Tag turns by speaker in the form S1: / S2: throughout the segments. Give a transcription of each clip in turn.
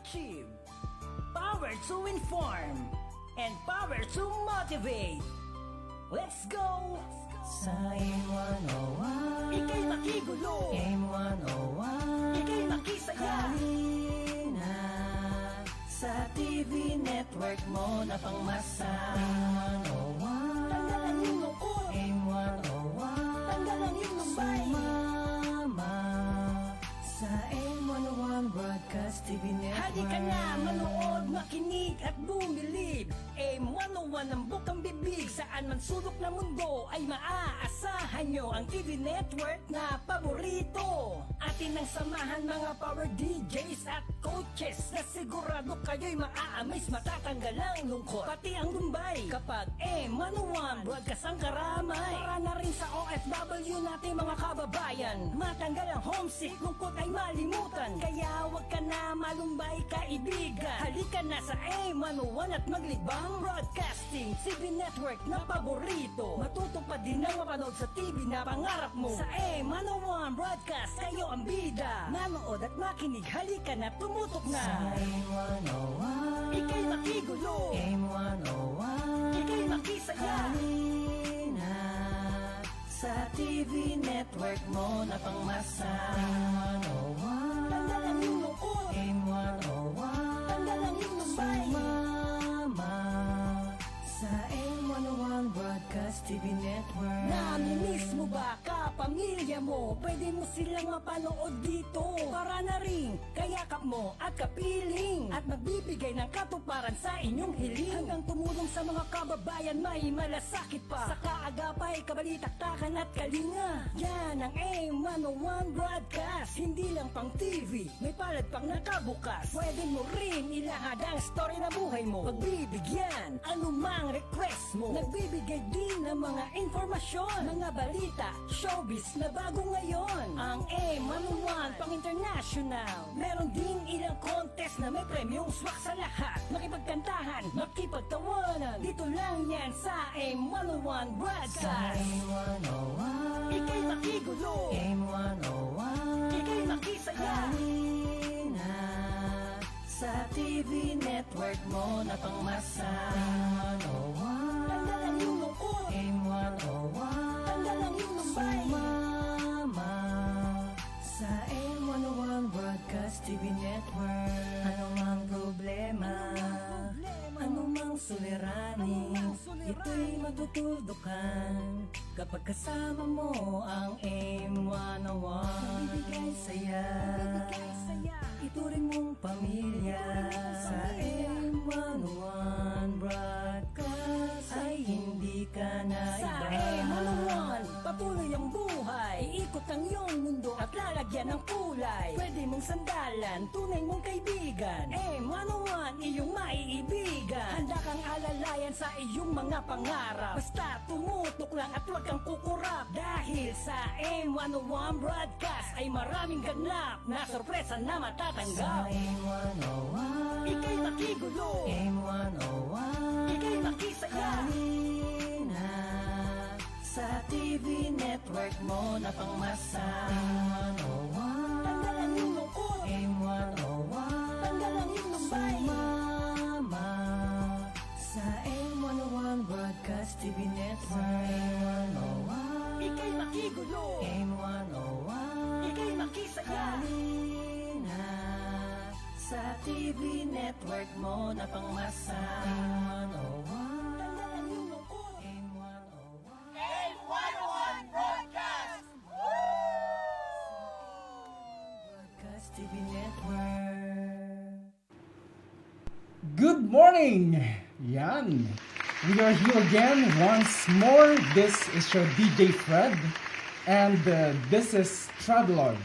S1: achieve, power to inform, and power to motivate. Let's go!
S2: Sa AIM-101
S1: Ika'y makigulo,
S2: AIM-101
S1: ika'y makisaya.
S2: Halina sa TV network mo na pangmasa. AIM-101
S1: Tanggalan yung lungkot,
S2: AIM-101
S1: tanggalan yung lumbay.
S2: Sumama sa AIM-101 Broadcast TV Network.
S1: Halika na, manood, makinig at bumilib. AIM-101 ang bukang bibig. Saan man sulok na mundo ay maaasahan nyo ang TV network na paborito. Atin ang samahan mga power DJs at coaches na sigurado kayo'y maa-amaze, matatanggal ang lungkot, pati ang lumbay. Kapag AIM-101 broadcast ang karamay, para na rin sa OFW natin mga kababayan. Matanggal ang homesick, lungkot ay malimutan. Kaya wag ka na malumbay kaibigan. Halika na sa AIM-101 at maglibang broadcasting TV network na paborito. Matutupad din ang mapanood sa TV na pangarap mo. Sa AIM-101 broadcast, kayo ang bida. Manood at makinig, halika na, tumutok
S2: Sa
S1: na.
S2: AIM-101
S1: Ika'y makigulo,
S2: AIM-101
S1: ika'y makisaya.
S2: Halina sa TV network mo na pangmasa. AIM-101
S1: Tanggalan yung lungkot,
S2: AIM-101
S1: tanggalan yung lumbay.
S2: Sumama sa AIM-101 Broadcast TV Network.
S1: Namimiss mo ba kapamilya mo? Pwede mo silang mapanood dito. Para na rin kayakap mo at kapiling, at magbibigay ng katuparan sa inyong hiling. Hanggang tumulong sa mga kababayan may malasakit pa. Sa kaagapay, kabalitaktakan at kalinga. Yan ang AIM-101 Broadcast. Hindi lang pang TV, may palad pang nakabukas. Pwede mo rin ilahad ang story na buhay mo. Pagbibigyan anumang request mo. Nagbibigay din ng mga informasyon, mga balita, showbiz na bago ngayon. Ang AIM-101 pang international. Meron din ilang contest na may premyong swak sa lahat. Makipagkantahan, makipagtawanan. Dito lang yan sa AIM-101
S2: Sa
S1: Broadcast.
S2: AIM-101
S1: Ika'y makigulo,
S2: AIM-101
S1: ika'y makisaya.
S2: Halina sa TV network mo na pangmasa. AIM-101
S1: Tanggalan yung lungkot,
S2: AIM-101
S1: tanggalan yung lumbay.
S2: Sumama sa AIM-101 Broadcast TV Network. Anumang problema, anumang suliranin, ito'y matutudukan kapag kasama mo ang AIM-101. Magbibigay saya, ituring mong pamilya. Sa AIM-101 Broadcast ay hindi ka na
S1: Sa
S2: iba.
S1: AIM-101, patuloy ang buhay. Iikot ang iyong mundo at lalagyan ng kulay. Pwede mong sandalan, tunay mong kaibigan. AIM-101, iyong maiibigan. Handa kang alalayan sa iyong mga pangarap. Basta tumutok lang at huwag kang kukurap. Dahil sa AIM-101 Broadcast ay maraming ganap na sorpresa na
S2: Sa
S1: matatanggap.
S2: AIM-101
S1: Ika'y makigulo,
S2: AIM-101
S1: ika'y makisaya.
S2: Halina sa TV network mo na pangmasa. AIM-101
S1: Tanggalan yung lungkot,
S2: AIM-101
S1: tanggalan yung lumbay.
S2: Sumama sa AIM-101 Broadcast TV Network. AIM-101
S1: Ika'y makigulo,
S2: AIM-101
S1: ika'y makisaya.
S2: Halina sa TV network mo na pangmasa. AIM-101
S1: Tanggalan yung lungkot,
S2: AIM-101
S3: AIM-101 Broadcast!
S2: Broadcast TV Network.
S4: Good morning! Yan! We are here again once more. This is your DJ Fred, and this is Travelogue.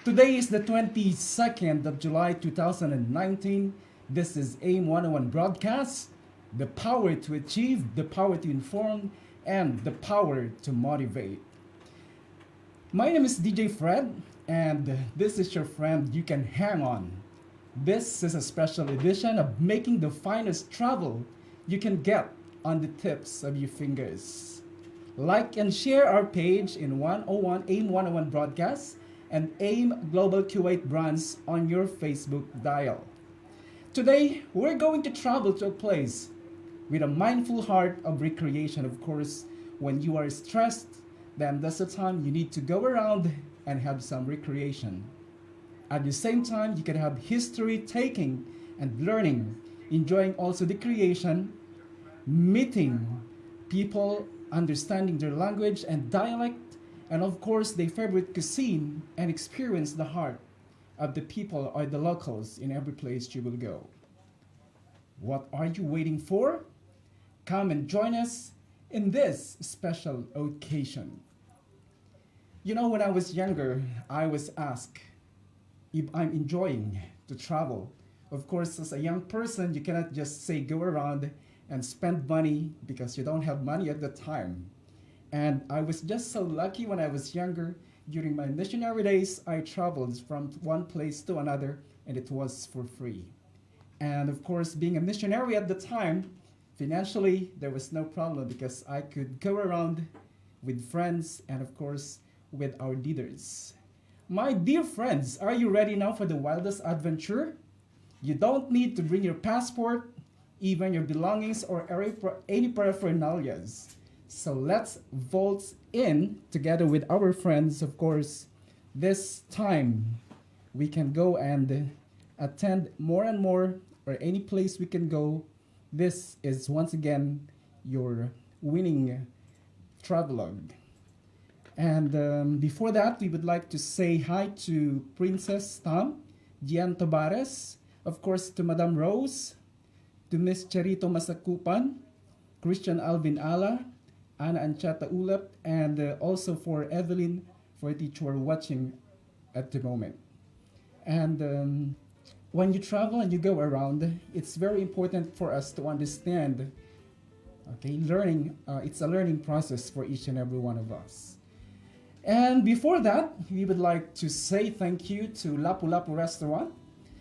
S4: Today is the 22nd of July 2019. This is AIM-101 Broadcast. The power to achieve, the power to inform, and the power to motivate. My name is DJ Fred, and this is your friend you can hang on. This is a special edition of making the finest travel you can get on the tips of your fingers. Like and share our page in 101 AIM-101 Broadcast and AIM Global Kuwait brands on your Facebook dial. Today, we're going to travel to a place with a mindful heart of recreation. Of course, when you are stressed, then that's the time you need to go around and have some recreation. At the same time, you can have history taking and learning, enjoying also the creation, meeting people, understanding their language and dialect, and of course, their favorite cuisine, and experience the heart of the people or the locals in every place you will go. What are you waiting for? Come and join us in this special occasion. You know, when I was younger, I was asked if I'm enjoying to travel. Of course, as a young person, you cannot just say go around and spend money because you don't have money at the time. And I was just so lucky when I was younger. During my missionary days, I traveled from one place to another and it was for free. And of course, being a missionary at the time, financially, there was no problem because I could go around with friends and of course, with our leaders. My dear friends, are you ready now for the wildest adventure? You don't need to bring your passport, even your belongings or any paraphernalias. So let's vault in together with our friends, of course. This time we can go and attend more and more or any place we can go. This is once again your winning travelogue. And before that, we would like to say hi to Princess Tam, Gian Tabares, of course to Madame Rose, to Miss Charito Masakupan, Christian Alvin Ala, Ana Anchata Ulap, and also for Evelyn for you are watching at the moment. And when you travel and you go around, it's very important for us to understand, okay, learning, it's a learning process for each and every one of us. And before that, we would like to say thank you to Lapu-Lapu Restaurant.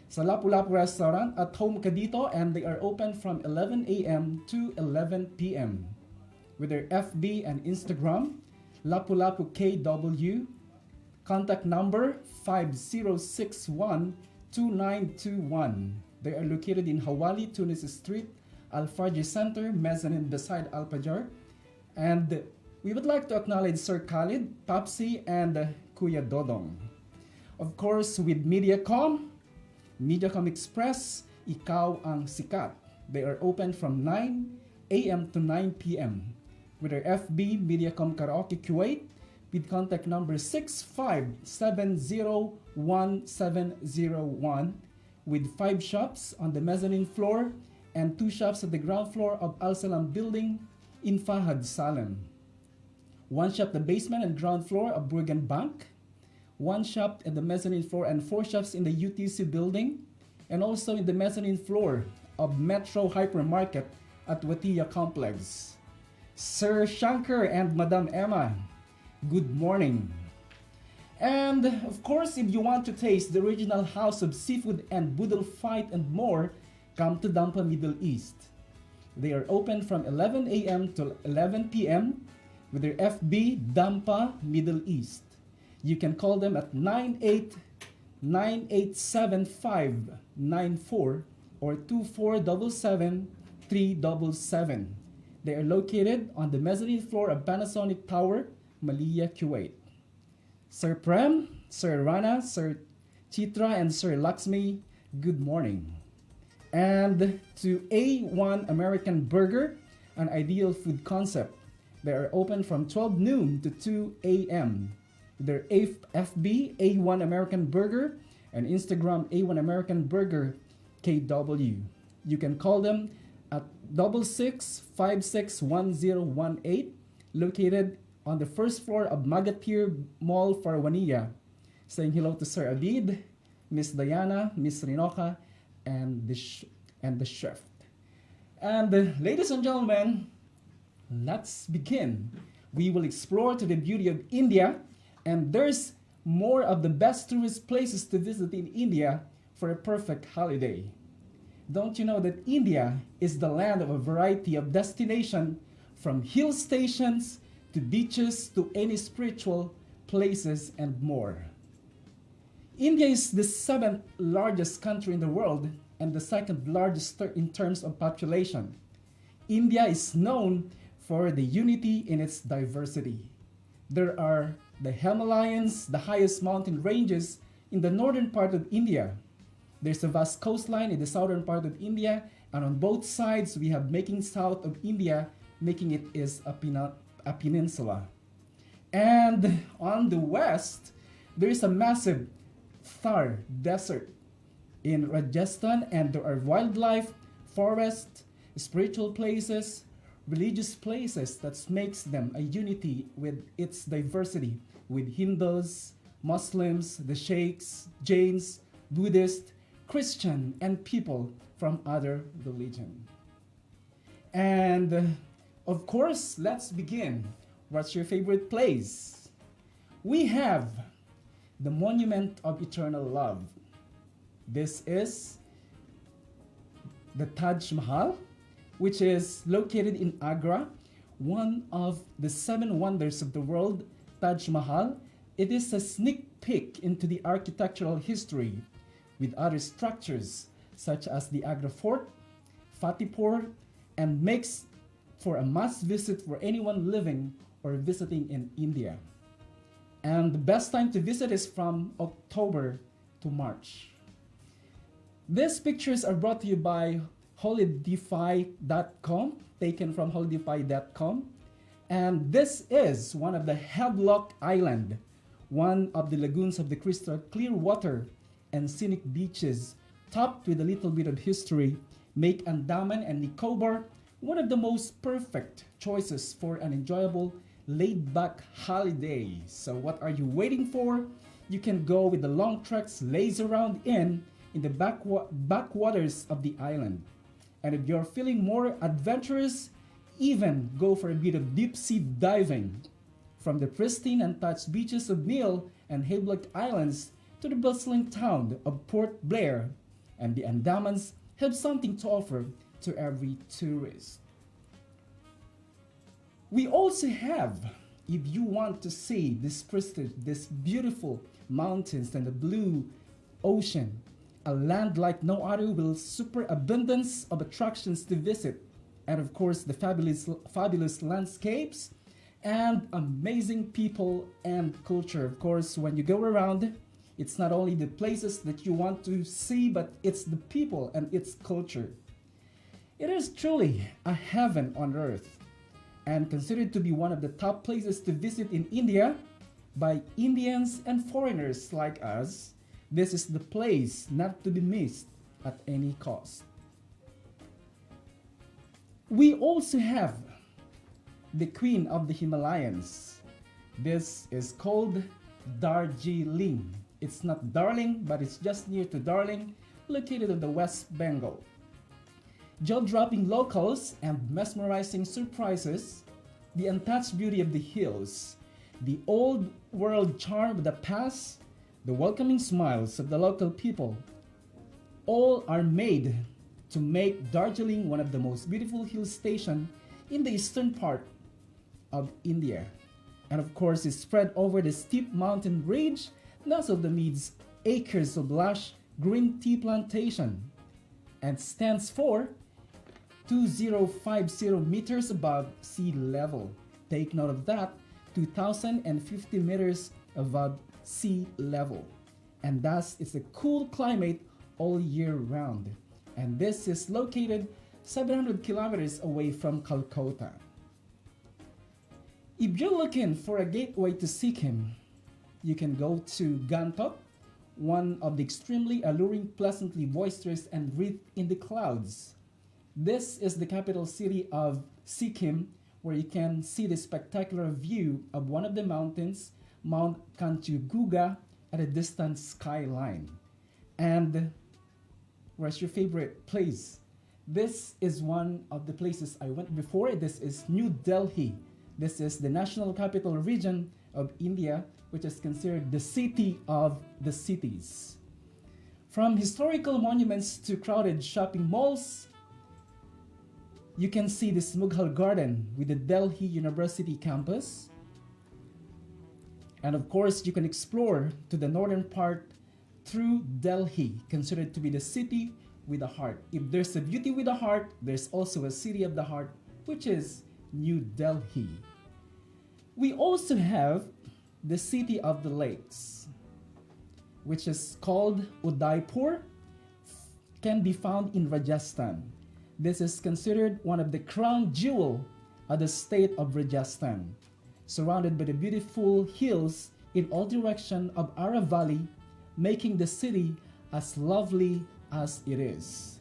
S4: Sa Lapu-Lapu Restaurant, at home ka dito, and they are open from 11 a.m. to 11 p.m. with their FB and Instagram, Lapu-Lapu KW, contact number 5061-2921. They are located in Hawali, Tunis Street, Al-Farji Center, mezzanine beside Al-Pajar. And we would like to acknowledge Sir Khalid, Papsi, and Kuya Dodong. Of course, with Mediacom Express, Ikaw ang Sikat. They are open from 9 a.m. to 9 p.m. with their FB Mediacom Karaoke Kuwait with contact number 65701-701 with 5 shops on the mezzanine floor and 2 shops at the ground floor of Al Salam Building in Fahad, Salem. 1 shop the basement and ground floor of Burgan Bank, 1 shop in the mezzanine floor and 4 shops in the UTC building, and also in the mezzanine floor of Metro Hypermarket at Watia Complex. Sir Shankar and Madam Emma, good morning. And of course, if you want to taste the original House of Seafood and Boodle Fight and more, come to Dampa Middle East. They are open from 11 a.m. to 11 p.m. with their FB Dampa Middle East. You can call them at 98987594 or 2477-377. They are located on the mezzanine floor of Panasonic Tower, Maliyah, Kuwait. Sir Prem, Sir Rana, Sir Chitra, and Sir Lakshmi, good morning. And to A1 American Burger, an ideal food concept. They are open from 12 noon to 2 a.m. Their FB A1 American Burger and Instagram A1 American Burger KW. You can call them at 66561018, located on the first floor of Magatir Mall, Farwania. Saying hello to Sir Abid, Miss Diana, Miss Rinoka, and the chef. And ladies and gentlemen, let's begin. We will explore to the beauty of India, and there's more of the best tourist places to visit in India for a perfect holiday. Don't you know that India is the land of a variety of destinations, from hill stations to beaches to any spiritual places and more. India is the 7th largest country in the world and the second largest in terms of population. India is known for the unity in its diversity. There are the Himalayas, the highest mountain ranges in the northern part of India. There's a vast coastline in the southern part of India, and on both sides we have making south of India, making it is a peninsula. And on the west, there is a massive Thar desert in Rajasthan, and there are wildlife, forests, spiritual places, religious places that makes them a unity with its diversity, with Hindus, Muslims, the Sheikhs, Jains, Buddhists, Christian, and people from other religion. And of course, let's begin. What's your favorite place? We have the Monument of Eternal Love. This is the Taj Mahal, which is located in Agra, one of the 7 wonders of the world, Taj Mahal. It is a sneak peek into the architectural history with other structures such as the Agra Fort, Fatehpur, and makes for a must visit for anyone living or visiting in India. And the best time to visit is from October to March. These pictures are brought to you by holidify.com, taken from holidify.com. And this is one of the Havelock Island, one of the lagoons of the crystal clear water and scenic beaches, topped with a little bit of history, make Andaman and Nicobar one of the most perfect choices for an enjoyable laid-back holiday. So what are you waiting for? You can go with the long treks, laze around in the backwaters of the island. And if you're feeling more adventurous, even go for a bit of deep sea diving. From the pristine and untouched beaches of Neil and Havelock Islands to the bustling town of Port Blair, and the Andamans have something to offer to every tourist. We also have, if you want to see this prestige, this beautiful mountains and the blue ocean, a land like no other with super abundance of attractions to visit, and of course the fabulous landscapes and amazing people and culture. Of course, when you go around, it's not only the places that you want to see, but it's the people and its culture. It is truly a heaven on earth, and considered to be one of the top places to visit in India by Indians and foreigners like us. This is the place not to be missed at any cost. We also have the Queen of the Himalayas. This is called Darjeeling. It's not Darling, but it's just near to Darling, located in the West Bengal. Jaw-dropping locals and mesmerizing surprises, the untouched beauty of the hills, the old world charm of the past, the welcoming smiles of the local people, all are made to make Darjeeling one of the most beautiful hill stations in the eastern part of India. And of course, it's spread over the steep mountain range, nestled amidst acres of lush green tea plantation, and stands for 2050 meters above sea level. Take note of that, 2050 meters above sea level. And thus, it's a cool climate all year round. And this is located 700 kilometers away from Calcutta. If you're looking for a gateway to Sikkim, you can go to Gantok, one of the extremely alluring, pleasantly boisterous, and wreathed in the clouds. This is the capital city of Sikkim, where you can see the spectacular view of one of the mountains, Mount Kanchenjunga, at a distant skyline. And where's your favorite place? This is one of the places I went before. This is New Delhi. This is the national capital region of India, which is considered the city of the cities. From historical monuments to crowded shopping malls, you can see this Mughal garden with the Delhi University campus. And of course, you can explore to the northern part through Delhi, considered to be the city with a heart. If there's a beauty with a heart, there's also a city of the heart, which is New Delhi. We also have the city of the lakes, which is called Udaipur, can be found in Rajasthan. This is considered one of the crown jewel of the state of Rajasthan, surrounded by the beautiful hills in all directions of Aravalli, making the city as lovely as it is.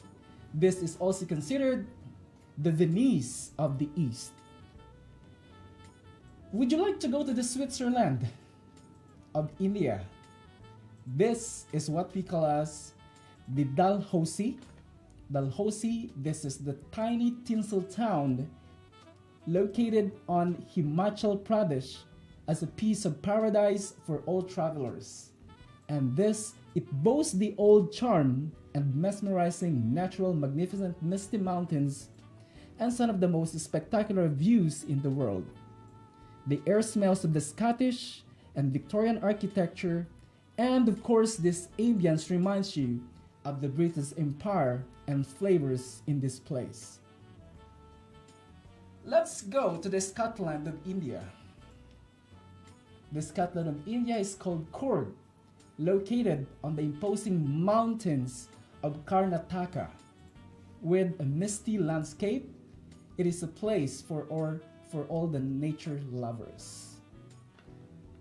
S4: This is also considered the Venice of the East. Would you like to go to the Switzerland of India? This is what we call as the Dalhousie. Dalhousie, this is the tiny tinsel town located on Himachal Pradesh as a piece of paradise for all travelers. And this, it boasts the old charm and mesmerizing natural magnificent misty mountains and some of the most spectacular views in the world. The air smells of the Scottish and Victorian architecture, and of course this ambience reminds you of the British Empire and flavors in this place. Let's go to the Scotland of India. The Scotland of India is called Coorg, located on the imposing mountains of Karnataka. With a misty landscape, it is a place for all the nature lovers.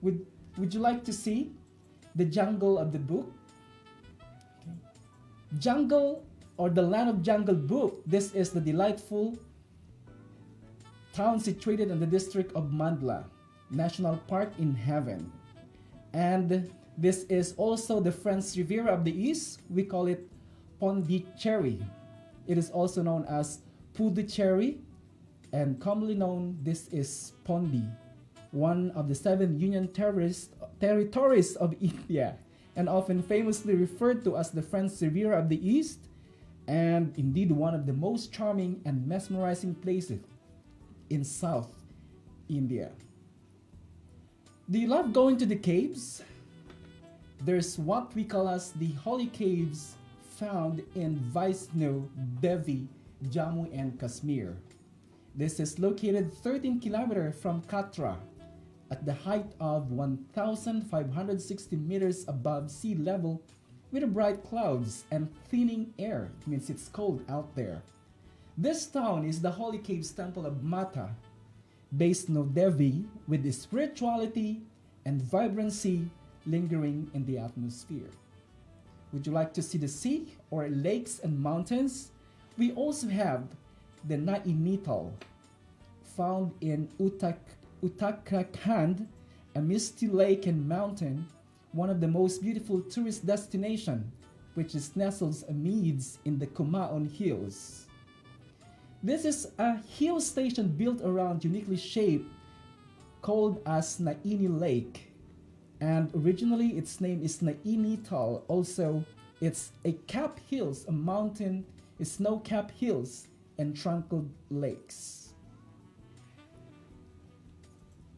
S4: Would you like to see the jungle of the book? Okay. Jungle, or the land of Jungle Book, this is the delightful town situated in the district of Mandla National Park in heaven. And this is also the French Riviera of the East. We call it Pondicherry. It is also known as Puducherry, and commonly known, this is Pondi, one of the 7 Union territories of India, and often famously referred to as the French Riviera of the East, and indeed one of the most charming and mesmerizing places in South India. Do you love going to the caves? There's what we call as the holy caves found in Vaishno Devi, Jammu and Kashmir. This is located 13 kilometers from Katra at the height of 1,560 meters above sea level, with bright clouds and thinning air. It means it's cold out there. This town is the holy caves temple of Mata, Vaishno Devi, with the spirituality and vibrancy lingering in the atmosphere. Would you like to see the sea or lakes and mountains? We also have the Nainital, found in Uttarakhand, a misty lake and mountain, one of the most beautiful tourist destinations, which is nestled amidst in the Kumaon Hills. This is a hill station built around uniquely shaped, called as Naini Lake, and originally its name is Nainital. Also, it's a capped hills, a mountain, snow-capped hills, and tranquil lakes.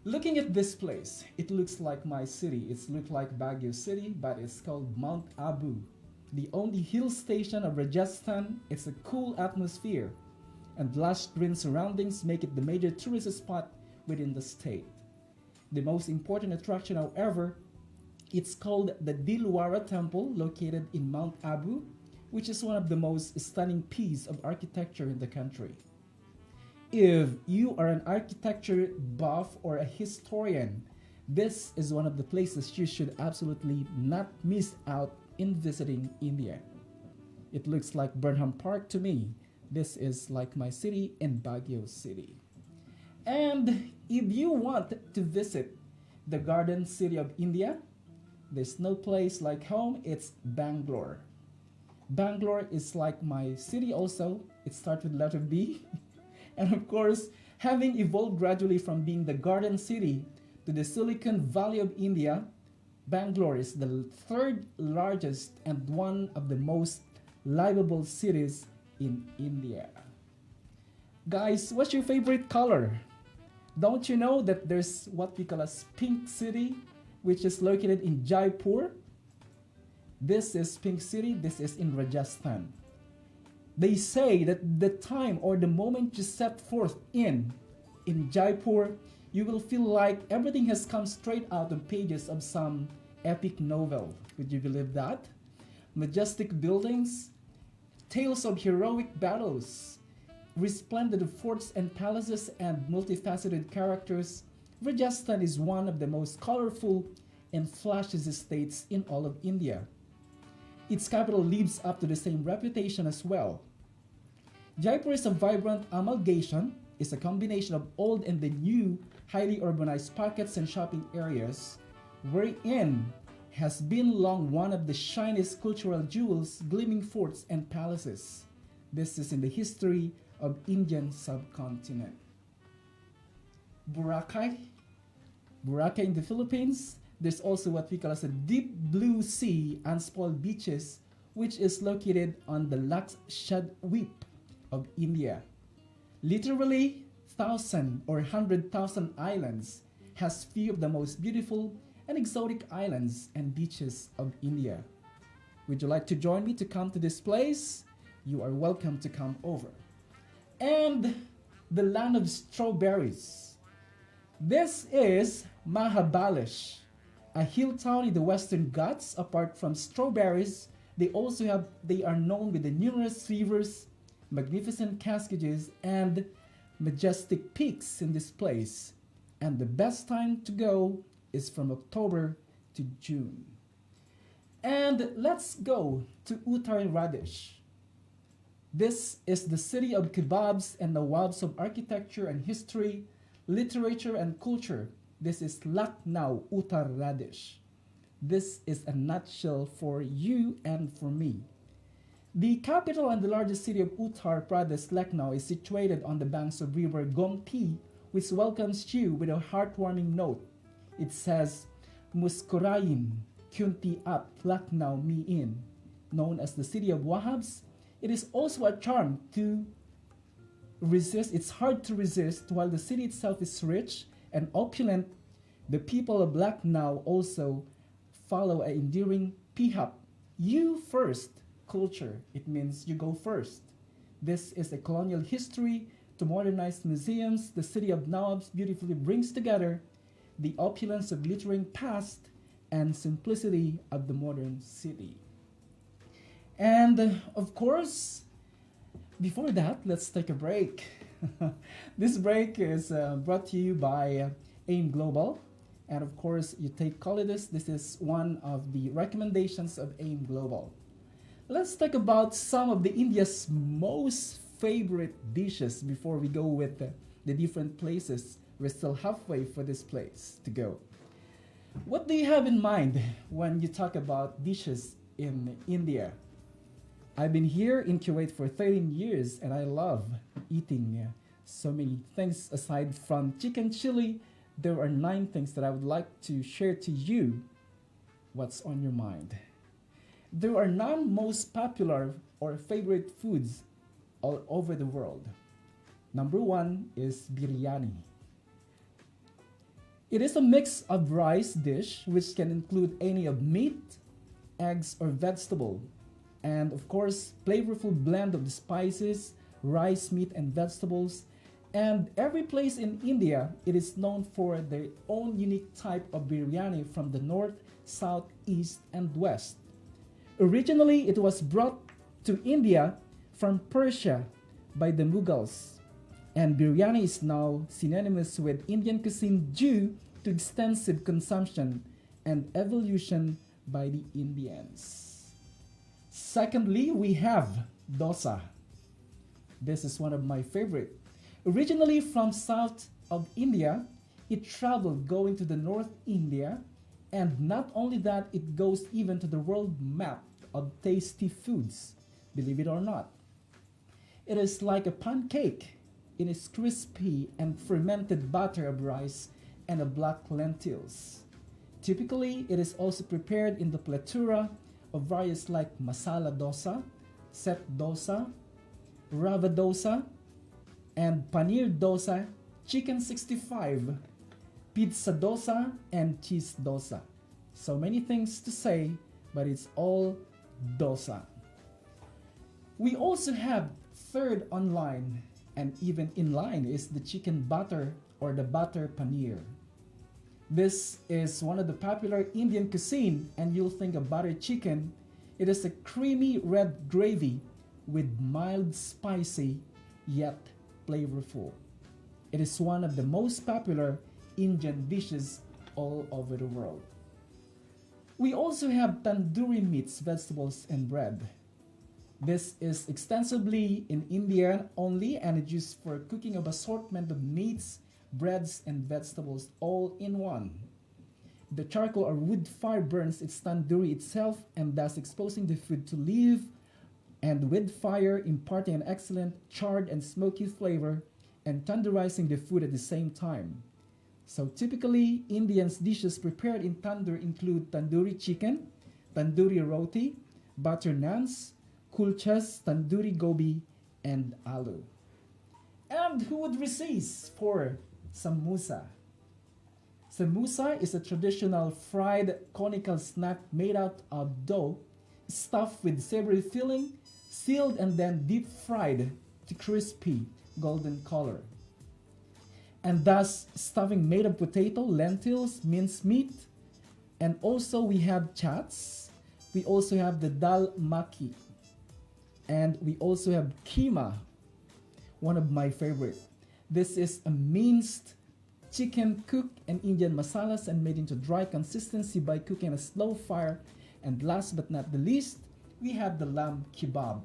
S4: Looking at this place, it looks like my city. It looks like Baguio City, but it's called Mount Abu, the only hill station of Rajasthan. It's a cool atmosphere, and lush green surroundings make it the major tourist spot within the state. The most important attraction, however, it's called the Dilwara Temple, located in Mount Abu, which is one of the most stunning pieces of architecture in the country. If you are an architecture buff or a historian, this is one of the places you should absolutely not miss out in visiting India. It looks like Burnham Park to me. This is like my city in Baguio City. And if you want to visit the Garden City of India, there's no place like home. It's Bangalore. Bangalore is like my city also. It starts with letter B. And of course, having evolved gradually from being the Garden City to the Silicon Valley of India, Bangalore is the 3rd largest and one of the most livable cities in India. Guys, what's your favorite color? Don't you know that there's what we call as Pink City, which is located in Jaipur? This is Pink City. This is in Rajasthan. They say that the time or the moment you set forth in Jaipur, you will feel like everything has come straight out of pages of some epic novel. Would you believe that? Majestic buildings, tales of heroic battles, resplendent forts and palaces, and multifaceted characters. Rajasthan is one of the most colorful and flashiest states in all of India. Its capital lives up to the same reputation as well. Jaipur is a vibrant amalgamation, is a combination of old and the new, highly urbanized pockets and shopping areas, wherein has been long one of the shiniest cultural jewels, gleaming forts and palaces. This is in the history of Indian subcontinent. Boracay in the Philippines. There's also what we call as a deep blue sea, unspoiled beaches, which is located on the Lakshadweep of India. Literally, 1,000 or 100,000 islands, has few of the most beautiful and exotic islands and beaches of India. Would you like to join me to come to this place? You are welcome to come over. And the land of strawberries. This is Mahabalesh, a hill town in the Western Ghats. Apart from strawberries, they are known with the numerous rivers, magnificent cascades, and majestic peaks in this place. And the best time to go is from October to June. And let's go to Uttar Pradesh. This is the city of kebabs and nawabs of architecture and history, literature and culture. This is Lucknow, Uttar Pradesh. This is a nutshell for you and for me. The capital and the largest city of Uttar Pradesh, Lucknow, is situated on the banks of river Gomti, which welcomes you with a heartwarming note. It says, Muskurayin, Kyunti Up, Lucknow Me In. Known as the city of Wahabs, it is also a charm to resist. It's hard to resist. While the city itself is rich and opulent, the people of Lucknow also follow an enduring Pihap, you first culture. It means you go first. This is a colonial history to modernized museums. The city of Nawabs beautifully brings together the opulence of glittering past and simplicity of the modern city. And of course, before that, let's take a break. This break is brought to you by AIM Global. And of course, you take holidays. This is one of the recommendations of AIM Global. Let's talk about some of the India's most favorite dishes before we go with the different places. We're still halfway for this place to go. What do you have in mind when you talk about dishes in India? I've been here in Kuwait for 13 years and I love eating so many things. Aside from chicken chili, there are 9 things that I would like to share to you. What's on your mind? There are 9 most popular or favorite foods all over the world. Number 1 is biryani. It is a mix of rice dish which can include any of meat, eggs, or vegetable. And of course, flavorful blend of the spices, rice, meat, and vegetables. And every place in India, it is known for their own unique type of biryani from the north, south, east, and west. Originally, it was brought to India from Persia by the Mughals. And biryani is now synonymous with Indian cuisine due to extensive consumption and evolution by the Indians. Secondly, we have dosa. This is one of my favorite. Originally from south of India, it traveled going to the North India, and not only that, it goes even to the world map of tasty foods, believe it or not. It is like a pancake in its crispy and fermented batter of rice and of black lentils. Typically, it is also prepared in the plethora of various like masala dosa, set dosa, rava dosa, and paneer dosa, chicken 65, pizza dosa, and cheese dosa. So many things to say, but it's all dosa. We also have third online and even in line is the chicken butter or the butter paneer. This is one of the popular Indian cuisine and you'll think of butter chicken. It is a creamy red gravy with mild spicy yet flavorful. It is one of the most popular Indian dishes all over the world. We also have tandoori meats, vegetables, and bread. This is extensively in India only and it's used for cooking of assortment of meats, breads, and vegetables all in one. The charcoal or wood fire burns its tandoori itself and thus exposing the food to live and with fire imparting an excellent charred and smoky flavor and tandoorizing the food at the same time. So typically, Indians' dishes prepared in tandoor include tandoori chicken, tandoori roti, butter naans, kulchas, tandoori gobi, and aloo. And who would resist for samosa? Samosa is a traditional fried conical snack made out of dough, stuffed with savory filling, sealed and then deep fried to crispy golden color. And thus stuffing made of potato, lentils, minced meat, and also we have chats. We also have the dal maki, and we also have keema, one of my favorite. This is a minced chicken cooked in Indian masalas and made into dry consistency by cooking at a slow fire. And last but not the least, we have the lamb kebab.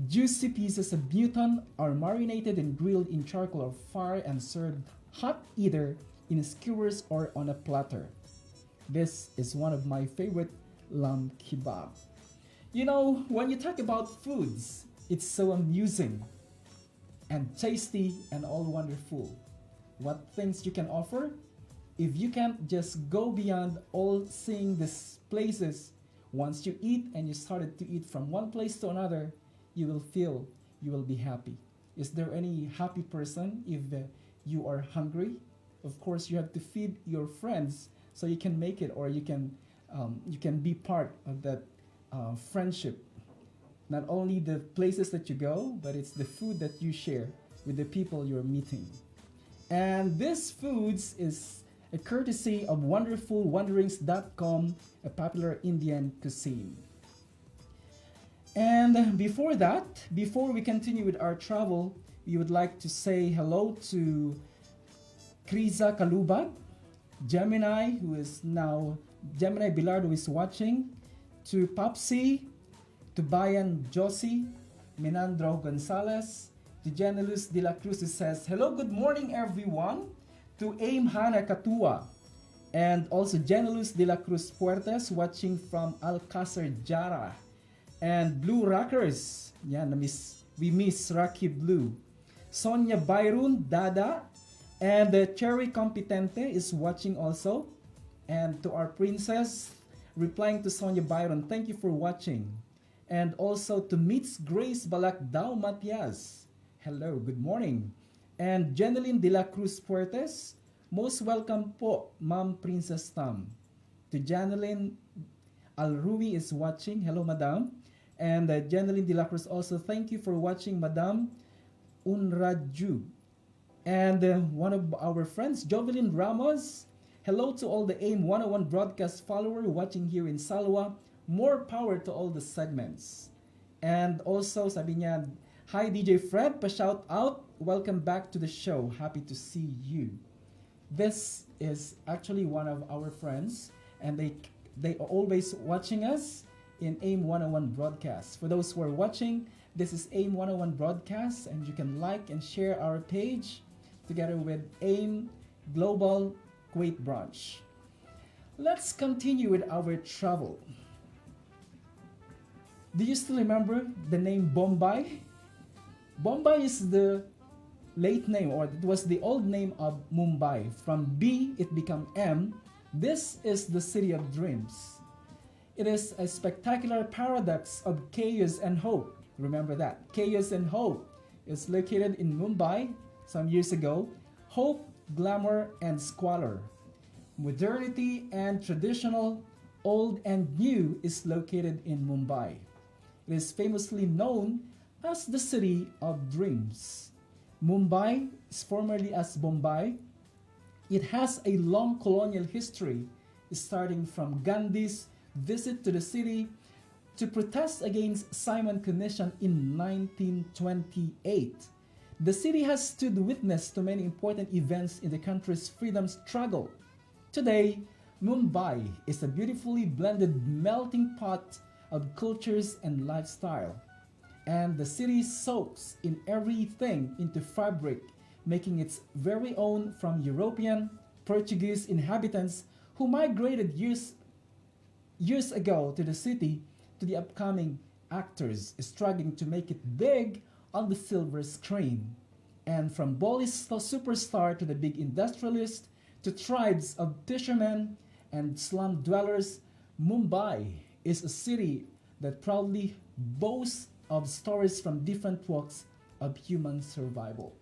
S4: Juicy pieces of mutton are marinated and grilled in charcoal or fire and served hot either in skewers or on a platter. This is one of my favorite lamb kebab. You know, when you talk about foods, it's so amusing and tasty and all wonderful. What things you can offer? If you can't just go beyond all seeing these places, once you eat and you started to eat from one place to another, you will feel you will be happy. Is there any happy person if you are hungry? Of course, you have to feed your friends so you can make it, or you can be part of that friendship. Not only the places that you go, but it's the food that you share with the people you're meeting. And this foods is a courtesy of wonderfulwanderings.com, a popular Indian cuisine. And before that, before we continue with our travel, we would like to say hello to Kriza Kalubag, Gemini, who is now, Gemini Bilardo is watching, to Popsy, to Bayan Josie, Minandro Gonzalez, to Jenelus de la Cruz, who says, hello, good morning everyone, to Aim Hana Katua, and also Jenelus de la Cruz Puertas watching from Alcázar Jara. And Blue Rockers, yeah, we miss Rocky Blue. Sonia Byron, Dada, and Cherry Competente is watching also. And to our princess, replying to Sonia Byron, thank you for watching. And also to Meets Grace Balak Dao Matias, hello, good morning. And Jeneline de la Cruz Puertes, most welcome po, Ma'am Princess Tam. To Janeline Alrui is watching, hello Madam. And Jeneline de la Cruz also, thank you for watching, Madam Unraju. And one of our friends, Jovelyn Ramos, hello to all the AIM 101 broadcast followers watching here in Salwa. More power to all the segments. And also, sabi niya, hi DJ Fred, pa-shout out. Welcome back to the show. Happy to see you. This is actually one of our friends, and they are always watching us in AIM 101 broadcast. For those who are watching, this is AIM 101 broadcast, and you can like and share our page together with AIM Global Kuwait branch. Let's continue with our travel. Do you still remember the name Bombay? Bombay is the late name, or it was the old name of Mumbai. From B, it became M. This is the city of dreams. It is a spectacular paradox of chaos and hope. Remember that. Chaos and hope is located in Mumbai some years ago. Hope, glamour, and squalor. Modernity and traditional, old and new is located in Mumbai. It is famously known as the City of Dreams. Mumbai is formerly as Bombay. It has a long colonial history, starting from Gandhi's visit to the city to protest against Simon Commission in 1928. The city has stood witness to many important events in the country's freedom struggle. Today, Mumbai is a beautifully blended melting pot of cultures and lifestyle. And the city soaks in everything into fabric, making its very own from European, Portuguese inhabitants who migrated years ago to the city to the upcoming actors struggling to make it big on the silver screen. And from Bolly's superstar to the big industrialist to tribes of fishermen and slum dwellers, Mumbai is a city that proudly boasts of stories from different walks of human survival.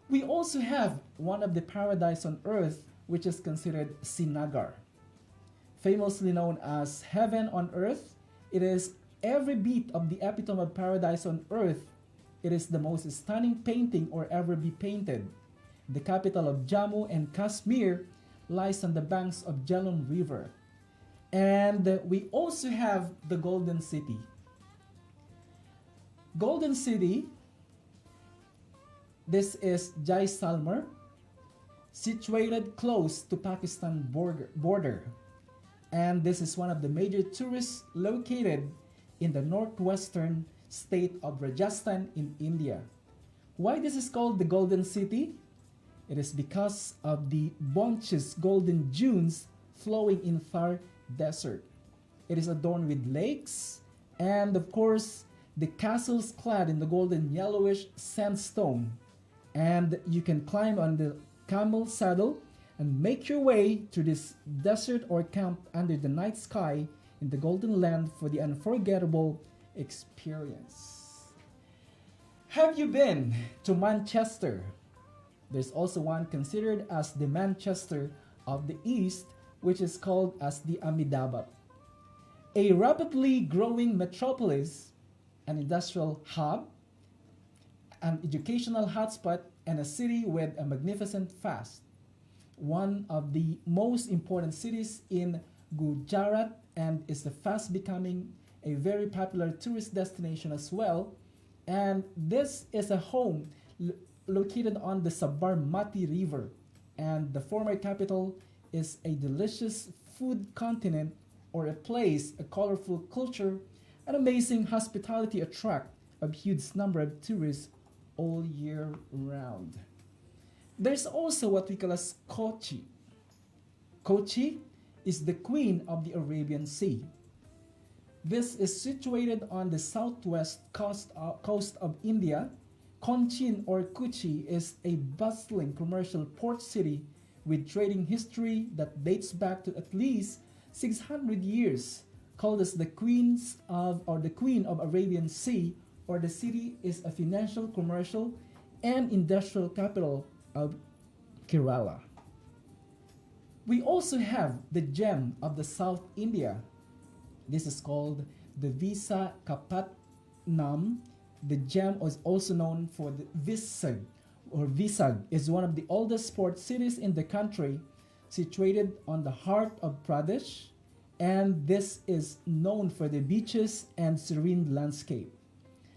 S4: We also have one of the paradise on earth, which is considered Srinagar. Famously known as heaven on earth, it is every bit of the epitome of paradise on earth. It is the most stunning painting or ever be painted. The capital of Jammu and Kashmir lies on the banks of Jhelum River. And we also have the Golden City. Golden City, this is Jaisalmer, situated close to Pakistan border. And this is one of the major tourists located in the northwestern state of Rajasthan in India. Why this is called the Golden City? It is because of the bounteous golden dunes flowing in Thar Desert. It is adorned with lakes and of course the castles clad in the golden yellowish sandstone. And you can climb on the camel saddle and make your way to this desert or camp under the night sky in the golden land for the unforgettable experience. Have you been to Manchester? There's also one considered as the Manchester of the East, which is called as the Ahmedabad. A rapidly growing metropolis, an industrial hub, an educational hotspot, and a city with a magnificent past. One of the most important cities in Gujarat and is the fast becoming a very popular tourist destination as well. And this is a home located on the Sabarmati River, and the former capital is a delicious food continent or a place, a colorful culture, an amazing hospitality attract a huge number of tourists all year round. There's also what we call as Kochi. Kochi is the queen of the Arabian Sea. This is situated on the southwest coast of India. Cochin or Kochi is a bustling commercial port city with trading history that dates back to at least 600 years, called as the Queen of Arabian Sea, or the city is a financial, commercial, and industrial capital of Kerala. We also have the gem of the South India. This is called the Visakhapatnam. The gem is also known for the Visag, or Visag is one of the oldest port cities in the country, situated on the heart of Pradesh, and this is known for the beaches and serene landscape,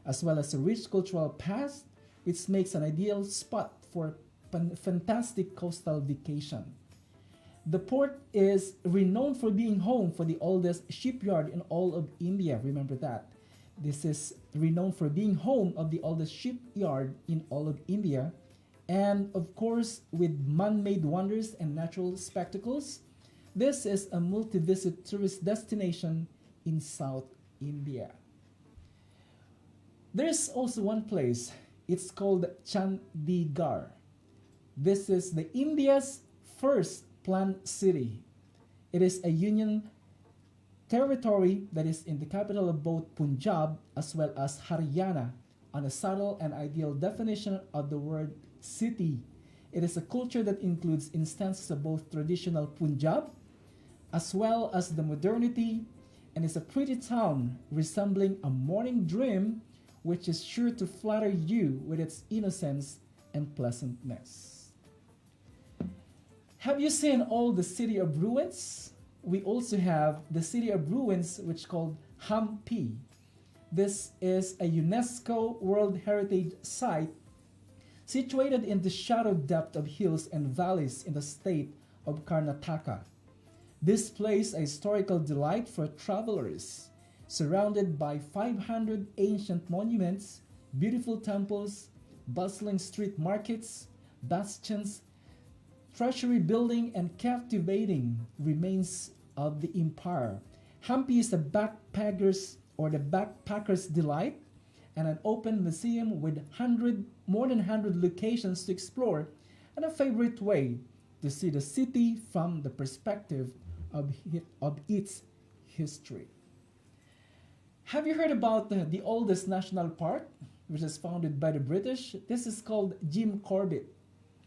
S4: as well as a rich cultural past, which makes an ideal spot for fantastic coastal vacation. The port is renowned for being home for the oldest shipyard in all of India. Remember that. This is renowned for being home of the oldest shipyard in all of India. And of course, with man-made wonders and natural spectacles, this is a multi-visit tourist destination in South India. There's also one place, it's called Chandigarh. This is the India's first planned city. It is a union territory that is in the capital of both Punjab as well as Haryana, on a subtle and ideal definition of the word city. It is a culture that includes instances of both traditional Punjab as well as the modernity and is a pretty town resembling a morning dream which is sure to flatter you with its innocence and pleasantness. Have you seen all the city of ruins? We also have the city of ruins which is called Hampi. This is a UNESCO World Heritage Site situated in the shadow depth of hills and valleys in the state of Karnataka. This place a historical delight for travelers, surrounded by 500 ancient monuments, beautiful temples, bustling street markets, bastions, treasury building, and captivating remains of the empire. Hampi is the backpacker's delight and an open museum with more than 100 locations to explore, and a favorite way to see the city from the perspective of its history. Have you heard about the oldest national park, which is founded by the British? This is called Jim Corbett.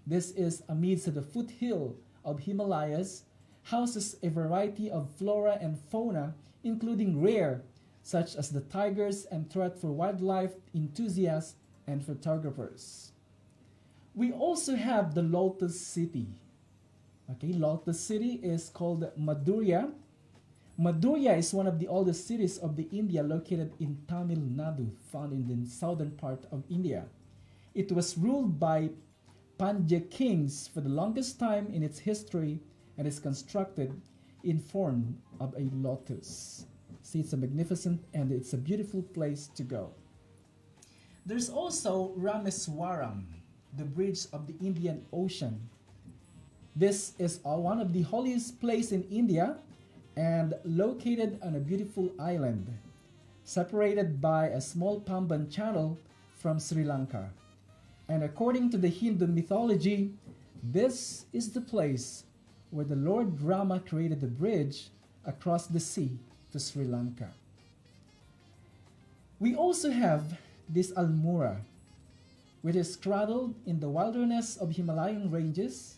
S4: This is amidst the foothill of Himalayas, houses a variety of flora and fauna, including rare, such as the tigers, and threat for wildlife enthusiasts and photographers. We also have the Lotus City. Okay, Lotus City is called Madurya. Madurya is one of the oldest cities of the India, located in Tamil Nadu, found in the southern part of India. It was ruled by Pandya kings for the longest time in its history and is constructed in form of a lotus. See, it's a magnificent and it's a beautiful place to go. There's also Rameswaram, the bridge of the Indian Ocean. This is one of the holiest places in India and located on a beautiful island, separated by a small Pamban channel from Sri Lanka. And according to the Hindu mythology, this is the place where the Lord Rama created the bridge across the sea to Sri Lanka. We also have this Almora, which is cradled in the wilderness of Himalayan ranges.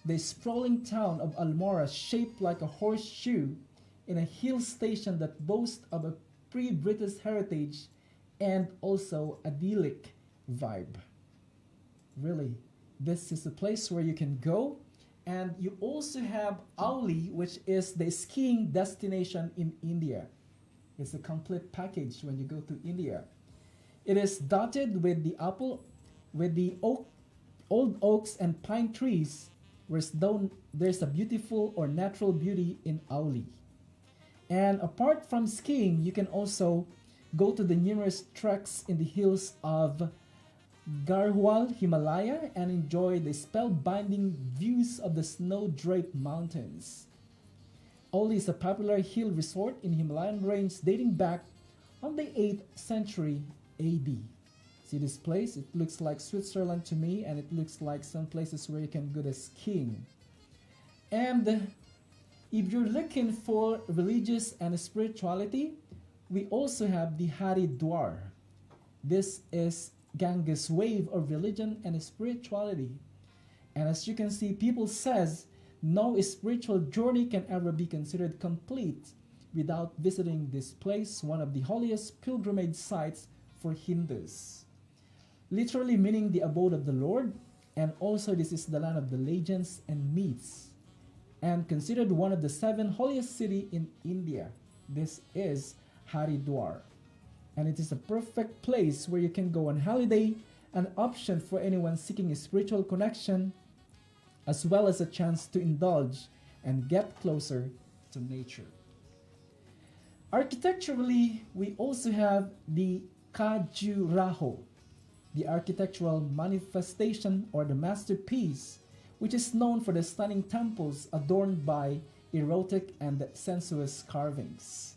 S4: The sprawling town of Almora, shaped like a horseshoe in a hill station that boasts of a pre-British heritage and also idyllic vibe. Really, this is a place where you can go. And you also have Auli, which is the skiing destination in India. It's a complete package when you go to India. It is dotted with the old oaks and pine trees, whereas there's a beautiful or natural beauty in Auli. And apart from skiing, you can also go to the numerous treks in the hills of Garhwal, Himalaya, and enjoy the spellbinding views of the snow-draped mountains. Auli is a popular hill resort in Himalayan range dating back on the 8th century AD. See this place? It looks like Switzerland to me, and it looks like some places where you can go to skiing. And if you're looking for religious and spirituality, we also have the Haridwar. This is Ganges wave of religion and spirituality. And as you can see, people says no spiritual journey can ever be considered complete without visiting this place, one of the holiest pilgrimage sites for Hindus. Literally meaning the abode of the Lord, and also this is the land of the legends and myths, and considered one of the 7 holiest cities in India. This is Haridwar. And it is a perfect place where you can go on holiday, an option for anyone seeking a spiritual connection, as well as a chance to indulge and get closer to nature. Architecturally, we also have the Khajuraho, the architectural manifestation or the masterpiece, which is known for the stunning temples adorned by erotic and sensuous carvings.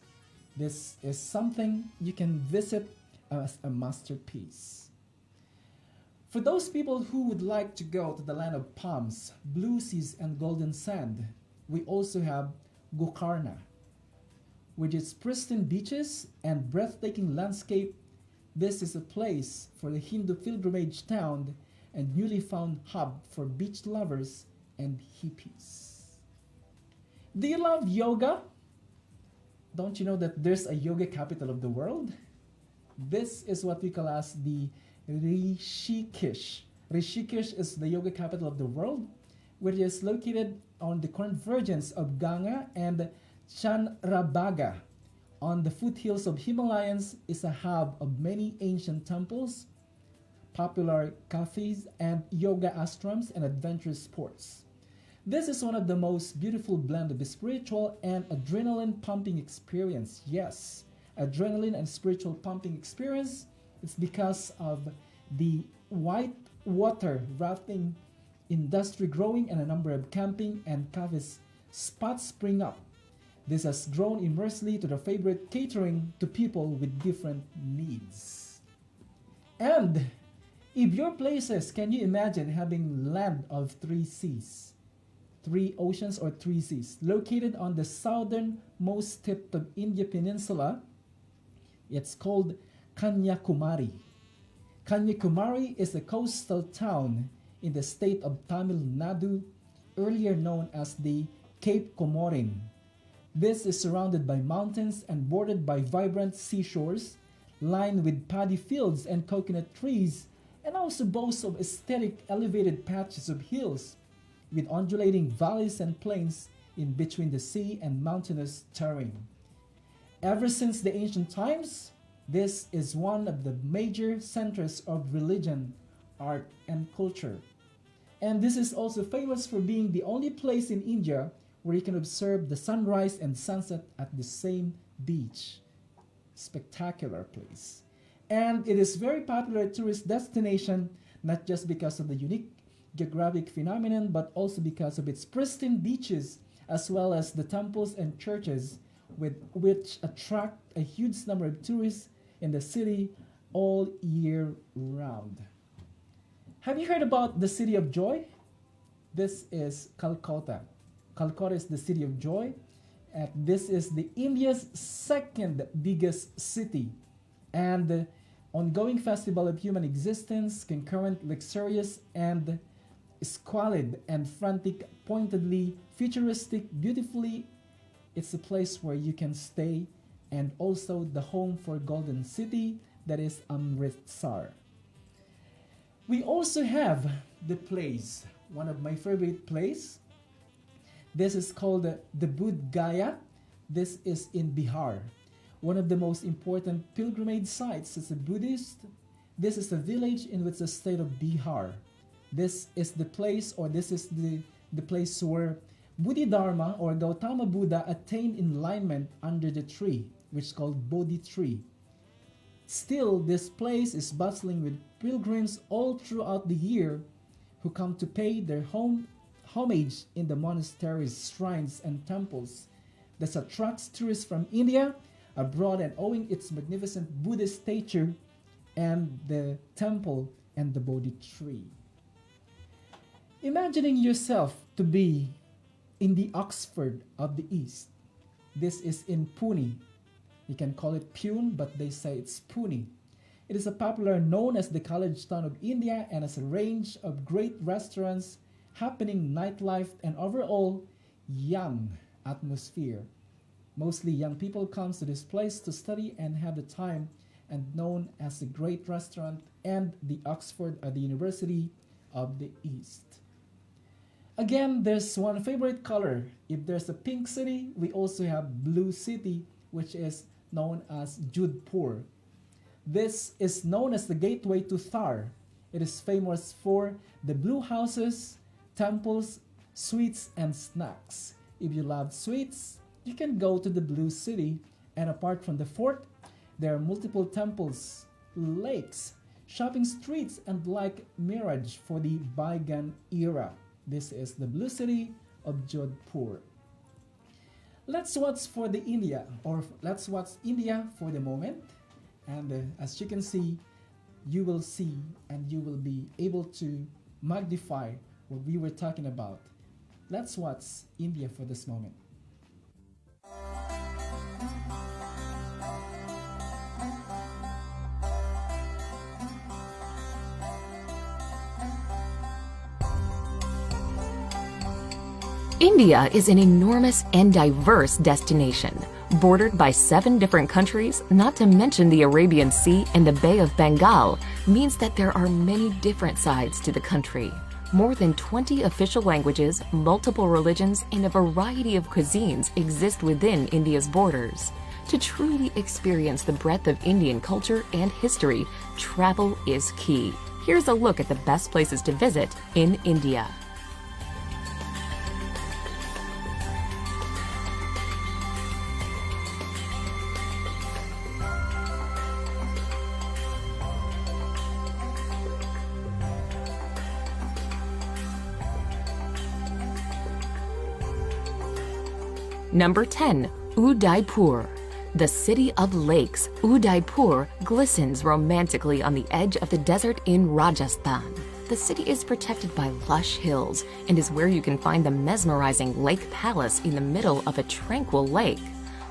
S4: This is something you can visit as a masterpiece. For those people who would like to go to the land of palms, blue seas, and golden sand, we also have Gokarna. With its pristine beaches and breathtaking landscape, this is a place for the Hindu pilgrimage town and newly found hub for beach lovers and hippies. Do you love yoga? Don't you know that there's a yoga capital of the world? This is what we call as the Rishikesh. Rishikesh is the yoga capital of the world, which is located on the convergence of Ganga and Chandrabhaga. On the foothills of Himalayas is a hub of many ancient temples, popular cafes, and yoga ashrams and adventurous sports. This is one of the most beautiful blend of the spiritual and adrenaline pumping experience. Yes, adrenaline and spiritual pumping experience. It's because of the white water rafting industry growing and a number of camping and cafes spots spring up. This has grown immensely to the favorite catering to people with different needs. And if your places, can you imagine having land of three seas? Three oceans or three seas, located on the southernmost tip of India Peninsula. It's called Kanyakumari. Kanyakumari is a coastal town in the state of Tamil Nadu, earlier known as the Cape Comorin. This is surrounded by mountains and bordered by vibrant seashores, lined with paddy fields and coconut trees, and also boasts of aesthetic elevated patches of hills, with undulating valleys and plains in between the sea and mountainous terrain. Ever since the ancient times, this is one of the major centers of religion, art, and culture. And this is also famous for being the only place in India where you can observe the sunrise and sunset at the same beach. Spectacular place. And it is very popular tourist destination, not just because of the unique geographic phenomenon, but also because of its pristine beaches, as well as the temples and churches, which attract a huge number of tourists in the city all year round. Have you heard about the City of Joy? This is Calcutta. Calcutta is the City of Joy, and this is the India's second biggest city, and the ongoing festival of human existence, concurrent, luxurious, and squalid and frantic, pointedly futuristic, beautifully. It's a place where you can stay, and also the home for Golden City, that is Amritsar. We also have the place, one of my favorite place. This is called the Bodh Gaya. This is in Bihar. One of the most important pilgrimage sites as a Buddhist. This is a village in which the state of Bihar. This is the place, or this is the place where Bodhidharma or Gautama Buddha attained enlightenment under the tree, which is called Bodhi tree. Still, this place is bustling with pilgrims all throughout the year who come to pay their homage in the monasteries, shrines, and temples. This attracts tourists from India, abroad, and owing its magnificent Buddhist statue and the temple and the Bodhi tree. Imagining yourself to be in the Oxford of the East. This is in Pune. You can call it Pune, but they say it's Pune. It is a popular known as the college town of India and has a range of great restaurants, happening nightlife, and overall young atmosphere. Mostly young people come to this place to study and have the time, and known as the great restaurant and the Oxford or the University of the East. Again, there's one favorite color. If there's a pink city, we also have blue city, which is known as Jodhpur. This is known as the gateway to Thar. It is famous for the blue houses, temples, sweets, and snacks. If you love sweets, you can go to the blue city. And apart from the fort, there are multiple temples, lakes, shopping streets, and like mirage for the bygone era. This is the blue city of Jodhpur. Let's watch India for the moment. And as you can see, you will see and you will be able to magnify what we were talking about. Let's watch India for this moment.
S5: India is an enormous and diverse destination, Bordered by 7 different countries, not to mention the Arabian Sea and the Bay of Bengal, means that there are many different sides to the country. More than 20 official languages, multiple religions, and a variety of cuisines exist within India's borders. To truly experience the breadth of Indian culture and history, travel is key. Here's a look at the best places to visit in India. Number 10. Udaipur. The city of lakes, Udaipur glistens romantically on the edge of the desert in Rajasthan. The city is protected by lush hills and is where you can find the mesmerizing Lake Palace in the middle of a tranquil lake.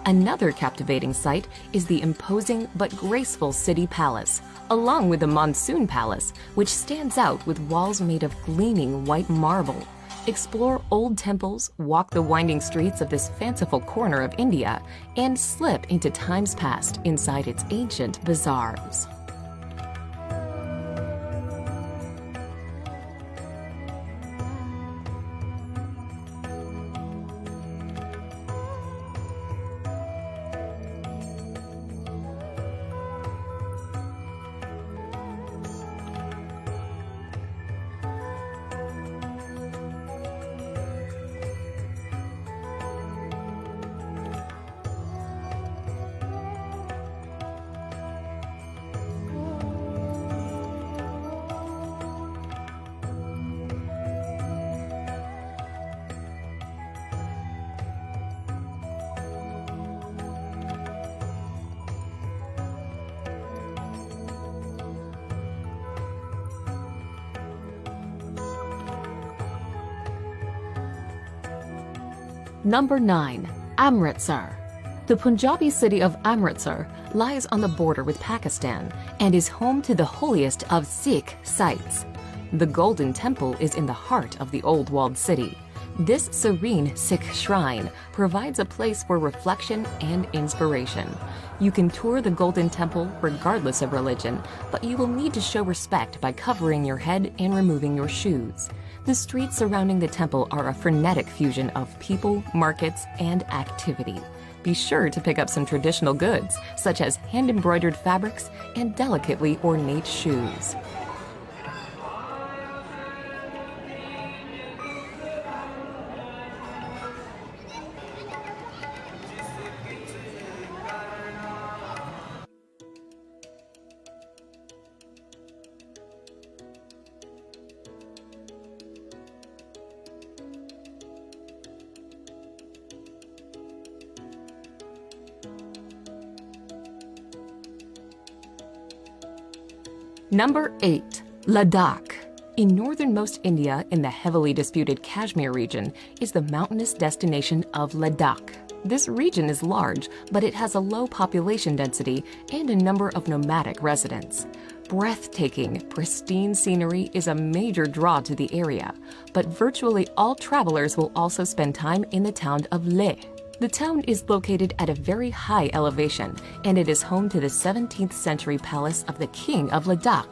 S5: Another captivating sight is the imposing but graceful city palace, along with the Monsoon Palace, which stands out with walls made of gleaming white marble. Explore old temples, walk the winding streets of this fanciful corner of India, and slip into times past inside its ancient bazaars. Number 9. Amritsar. The Punjabi city of Amritsar lies on the border with Pakistan and is home to the holiest of Sikh sites. The Golden Temple is in the heart of the old walled city. This serene Sikh shrine provides a place for reflection and inspiration. You can tour the Golden Temple regardless of religion, but you will need to show respect by covering your head and removing your shoes. The streets surrounding the temple are a frenetic fusion of people, markets, and activity. Be sure to pick up some traditional goods, such as hand-embroidered fabrics and delicately ornate shoes. Number 8. Ladakh. In northernmost India, in the heavily disputed Kashmir region, is the mountainous destination of Ladakh. This region is large, but it has a low population density and a number of nomadic residents. Breathtaking, pristine scenery is a major draw to the area, but virtually all travelers will also spend time in the town of Leh. The town is located at a very high elevation, and it is home to the 17th century palace of the King of Ladakh.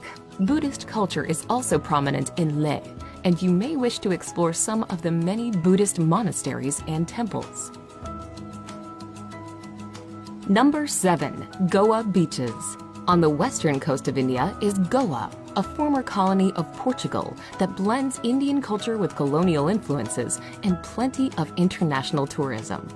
S5: Buddhist culture is also prominent in Leh, and you may wish to explore some of the many Buddhist monasteries and temples. Number 7. Goa beaches. On the western coast of India is Goa, a former colony of Portugal that blends Indian culture with colonial influences and plenty of international tourism.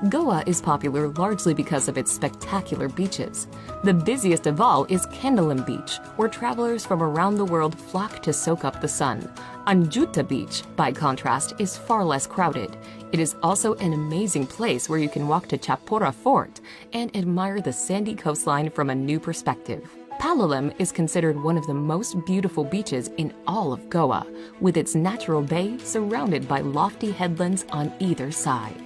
S5: Goa is popular largely because of its spectacular beaches. The busiest of all is Candolim Beach, where travelers from around the world flock to soak up the sun. Anjuta Beach, by contrast, is far less crowded. It is also an amazing place where you can walk to Chapora Fort and admire the sandy coastline from a new perspective. Palolem is considered one of the most beautiful beaches in all of Goa, with its natural bay surrounded by lofty headlands on either side.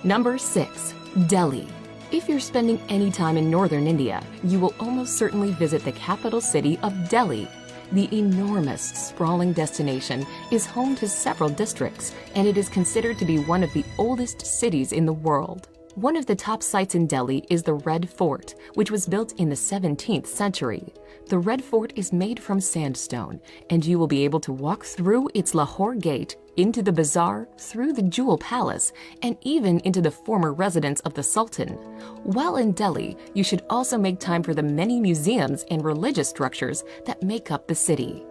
S5: Number 6. Delhi. If you're spending any time in northern India, you will almost certainly visit the capital city of Delhi. The enormous, sprawling destination is home to several districts, and it is considered to be one of the oldest cities in the world. One of the top sites in Delhi is the Red Fort, which was built in the 17th century. The Red Fort is made from sandstone, and you will be able to walk through its Lahore Gate, into the bazaar, through the Jewel Palace, and even into the former residence of the Sultan. While in Delhi, you should also make time for the many museums and religious structures that make up the city.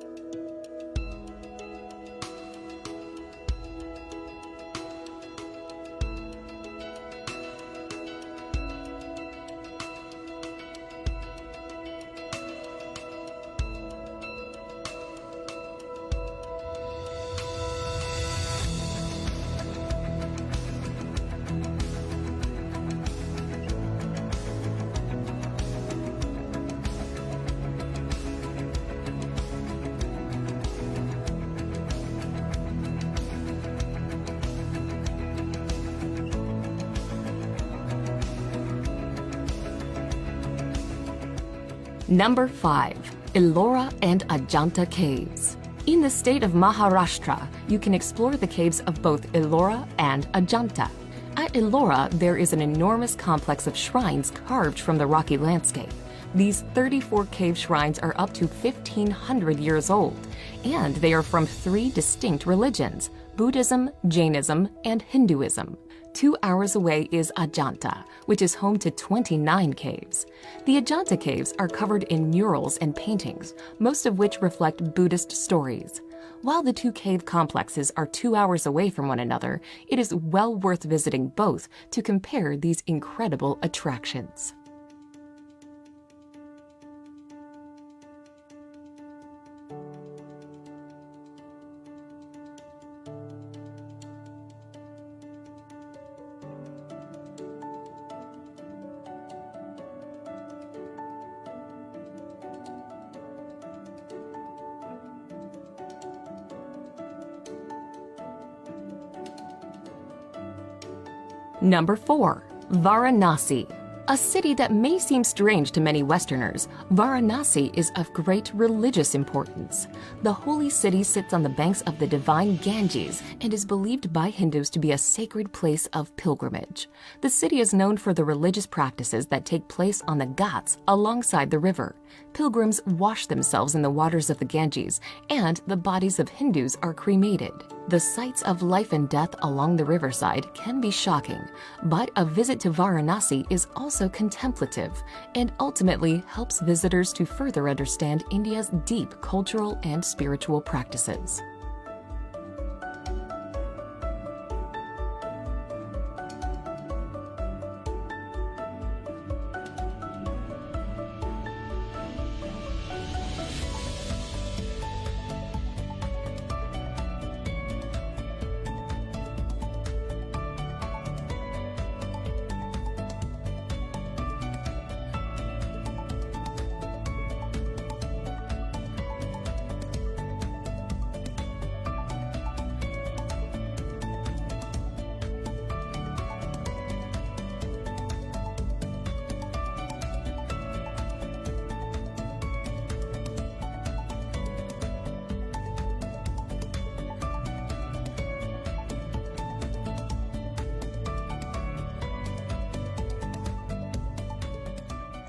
S5: Number 5. Ellora and Ajanta Caves. In the state of Maharashtra, you can explore the caves of both Ellora and Ajanta. At Ellora, there is an enormous complex of shrines carved from the rocky landscape. These 34 cave shrines are up to 1,500 years old, and they are from 3 distinct religions: Buddhism, Jainism, and Hinduism. 2 hours away is Ajanta, which is home to 29 caves. The Ajanta caves are covered in murals and paintings, most of which reflect Buddhist stories. While the 2 cave complexes are 2 hours away from one another, it is well worth visiting both to compare these incredible attractions. Number 4. Varanasi. A city that may seem strange to many Westerners, Varanasi is of great religious importance. The holy city sits on the banks of the divine Ganges and is believed by Hindus to be a sacred place of pilgrimage. The city is known for the religious practices that take place on the Ghats alongside the river. Pilgrims wash themselves in the waters of the Ganges, and the bodies of Hindus are cremated. The sights of life and death along the riverside can be shocking, but a visit to Varanasi is also contemplative and ultimately helps visitors to further understand India's deep cultural and spiritual practices.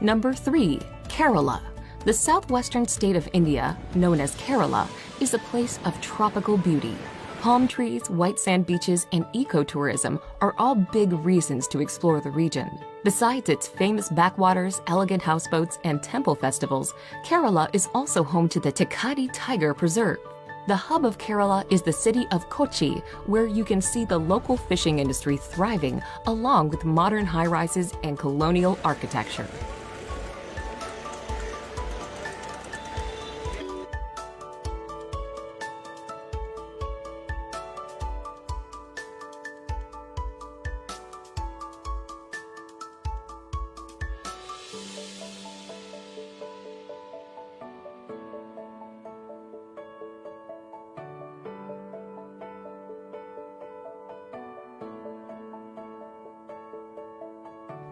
S5: Number 3. Kerala. The southwestern state of India, known as Kerala, is a place of tropical beauty. Palm trees, white sand beaches, and ecotourism are all big reasons to explore the region. Besides its famous backwaters, elegant houseboats, and temple festivals, Kerala is also home to the Tekadi Tiger Preserve. The hub of Kerala is the city of Kochi, where you can see the local fishing industry thriving along with modern high-rises and colonial architecture.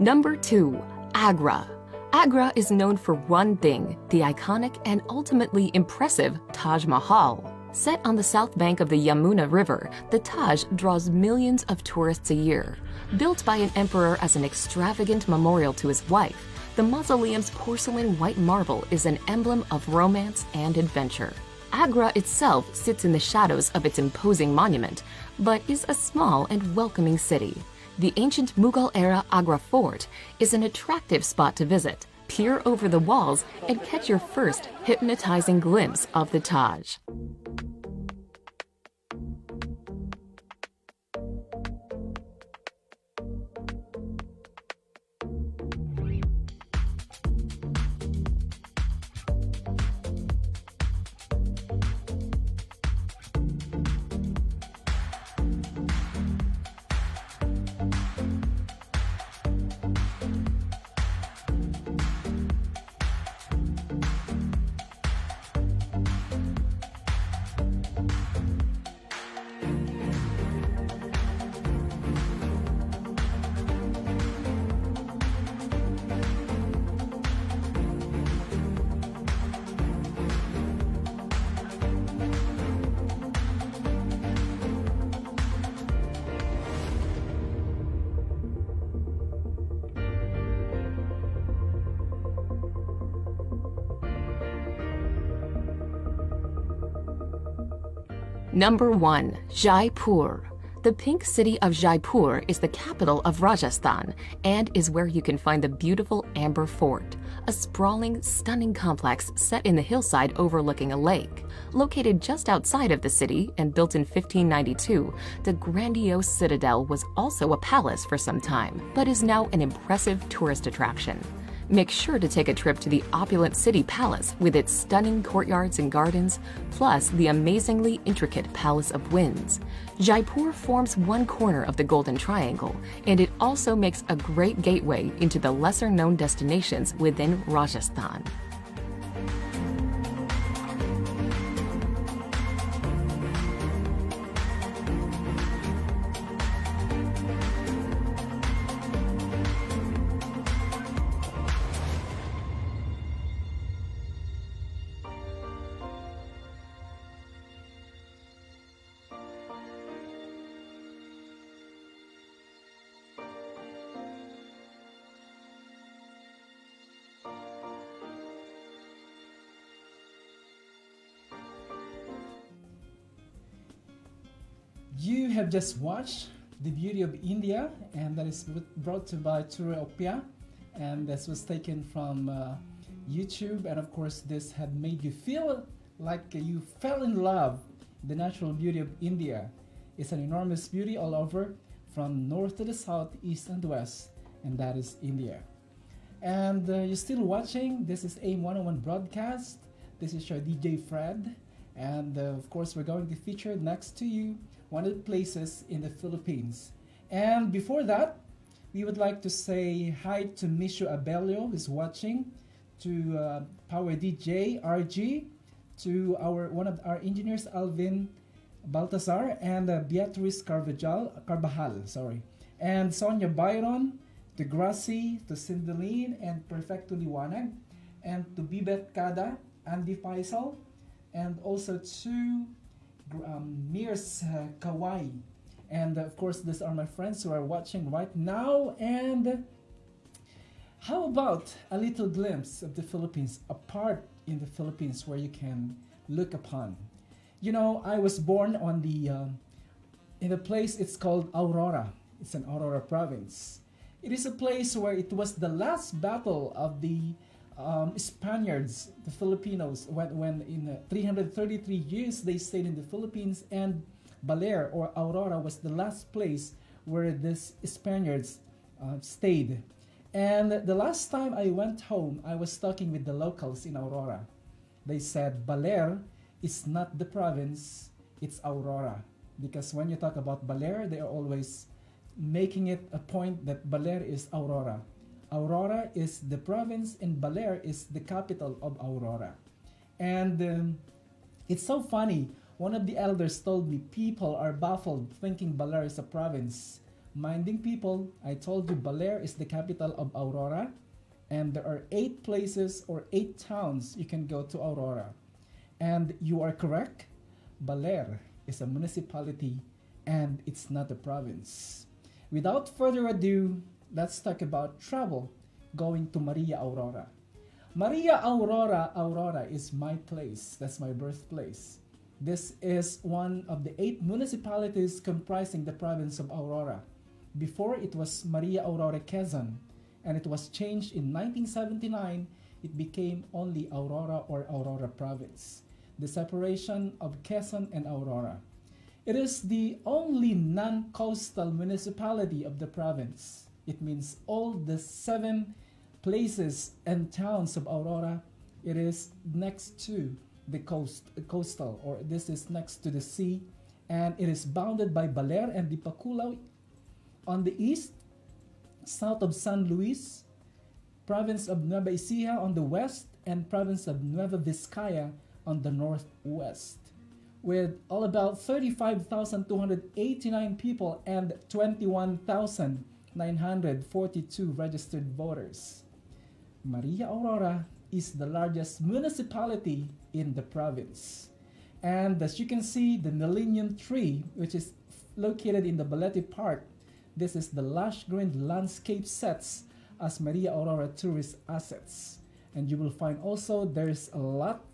S5: Number 2. Agra. Agra is known for one thing, the iconic and ultimately impressive Taj Mahal. Set on the south bank of the Yamuna River, the Taj draws millions of tourists a year. Built by an emperor as an extravagant memorial to his wife, the mausoleum's porcelain white marble is an emblem of romance and adventure. Agra itself sits in the shadows of its imposing monument, but is a small and welcoming city. The ancient Mughal-era Agra Fort is an attractive spot to visit. Peer over the walls and catch your first hypnotizing glimpse of the Taj. Number 1. Jaipur. The pink city of Jaipur is the capital of Rajasthan and is where you can find the beautiful Amber Fort, a sprawling, stunning complex set in the hillside overlooking a lake. Located just outside of the city and built in 1592, the grandiose citadel was also a palace for some time, but is now an impressive tourist attraction. Make sure to take a trip to the opulent city palace with its stunning courtyards and gardens, plus the amazingly intricate Palace of Winds. Jaipur forms one corner of the Golden Triangle, and it also makes a great gateway into the lesser-known destinations within Rajasthan.
S4: You have just watched The Beauty of India, and that is brought to you by Travelogue, and this was taken from YouTube, and of course this had made you feel like you fell in love with the natural beauty of India. It's an enormous beauty all over, from north to the south, east and west, and that is India. And you're still watching. This is AIM 101 broadcast. This is your DJ Fred, and of course we're going to feature next to you one of the places in the Philippines. And before that, we would like to say hi to Mishu Abelio, who's watching, to Power DJ RG, to one of our engineers, Alvin Baltazar, and Beatriz Carvajal, and Sonia Byron, to Gracie, to Cindeline, and Perfecto Liwanag, and to Bibet Kada, Andy Faisal, and also to Mirs Kawai. And of course, these are my friends who are watching right now. And how about a little glimpse of the Philippines, a part in the Philippines where you can look upon? You know, I was born on in a place it's called Aurora. It's an Aurora province. It is a place where it was the last battle of the Spaniards, the Filipinos, when in 333 years they stayed in the Philippines, and Baler or Aurora was the last place where these Spaniards stayed. And the last time I went home, I was talking with the locals in Aurora. They said Baler is not the province, it's Aurora. Because when you talk about Baler, they are always making it a point that Baler is Aurora. Aurora is the province and Baler is the capital of Aurora. And it's so funny. One of the elders told me people are baffled thinking Baler is a province Minding people, I told you Baler is the capital of Aurora, and there are 8 places or 8 towns you can go to Aurora. And you are correct, Baler is a municipality and it's not a province. Without further ado, let's talk about travel going to Maria Aurora. Maria Aurora, Aurora is my place. That's my birthplace. This is one of the 8 municipalities comprising the province of Aurora. Before it was Maria Aurora Quezon, and it was changed in 1979. It became only Aurora or Aurora Province. The separation of Quezon and Aurora. It is the only non-coastal municipality of the province. It means all the 7 places and towns of Aurora, it is next to the coastal, or this is next to the sea, and it is bounded by Baler and Dipakulaw on the east, south of San Luis, province of Nueva Ecija on the west, and province of Nueva Vizcaya on the northwest, with all about 35,289 people and 21,942 registered voters. Maria Aurora is the largest municipality in the province. And as you can see, the Millennium Tree, which is located in the Balete Park, this is the lush green landscape sets as Maria Aurora tourist assets. And you will find also there's a lot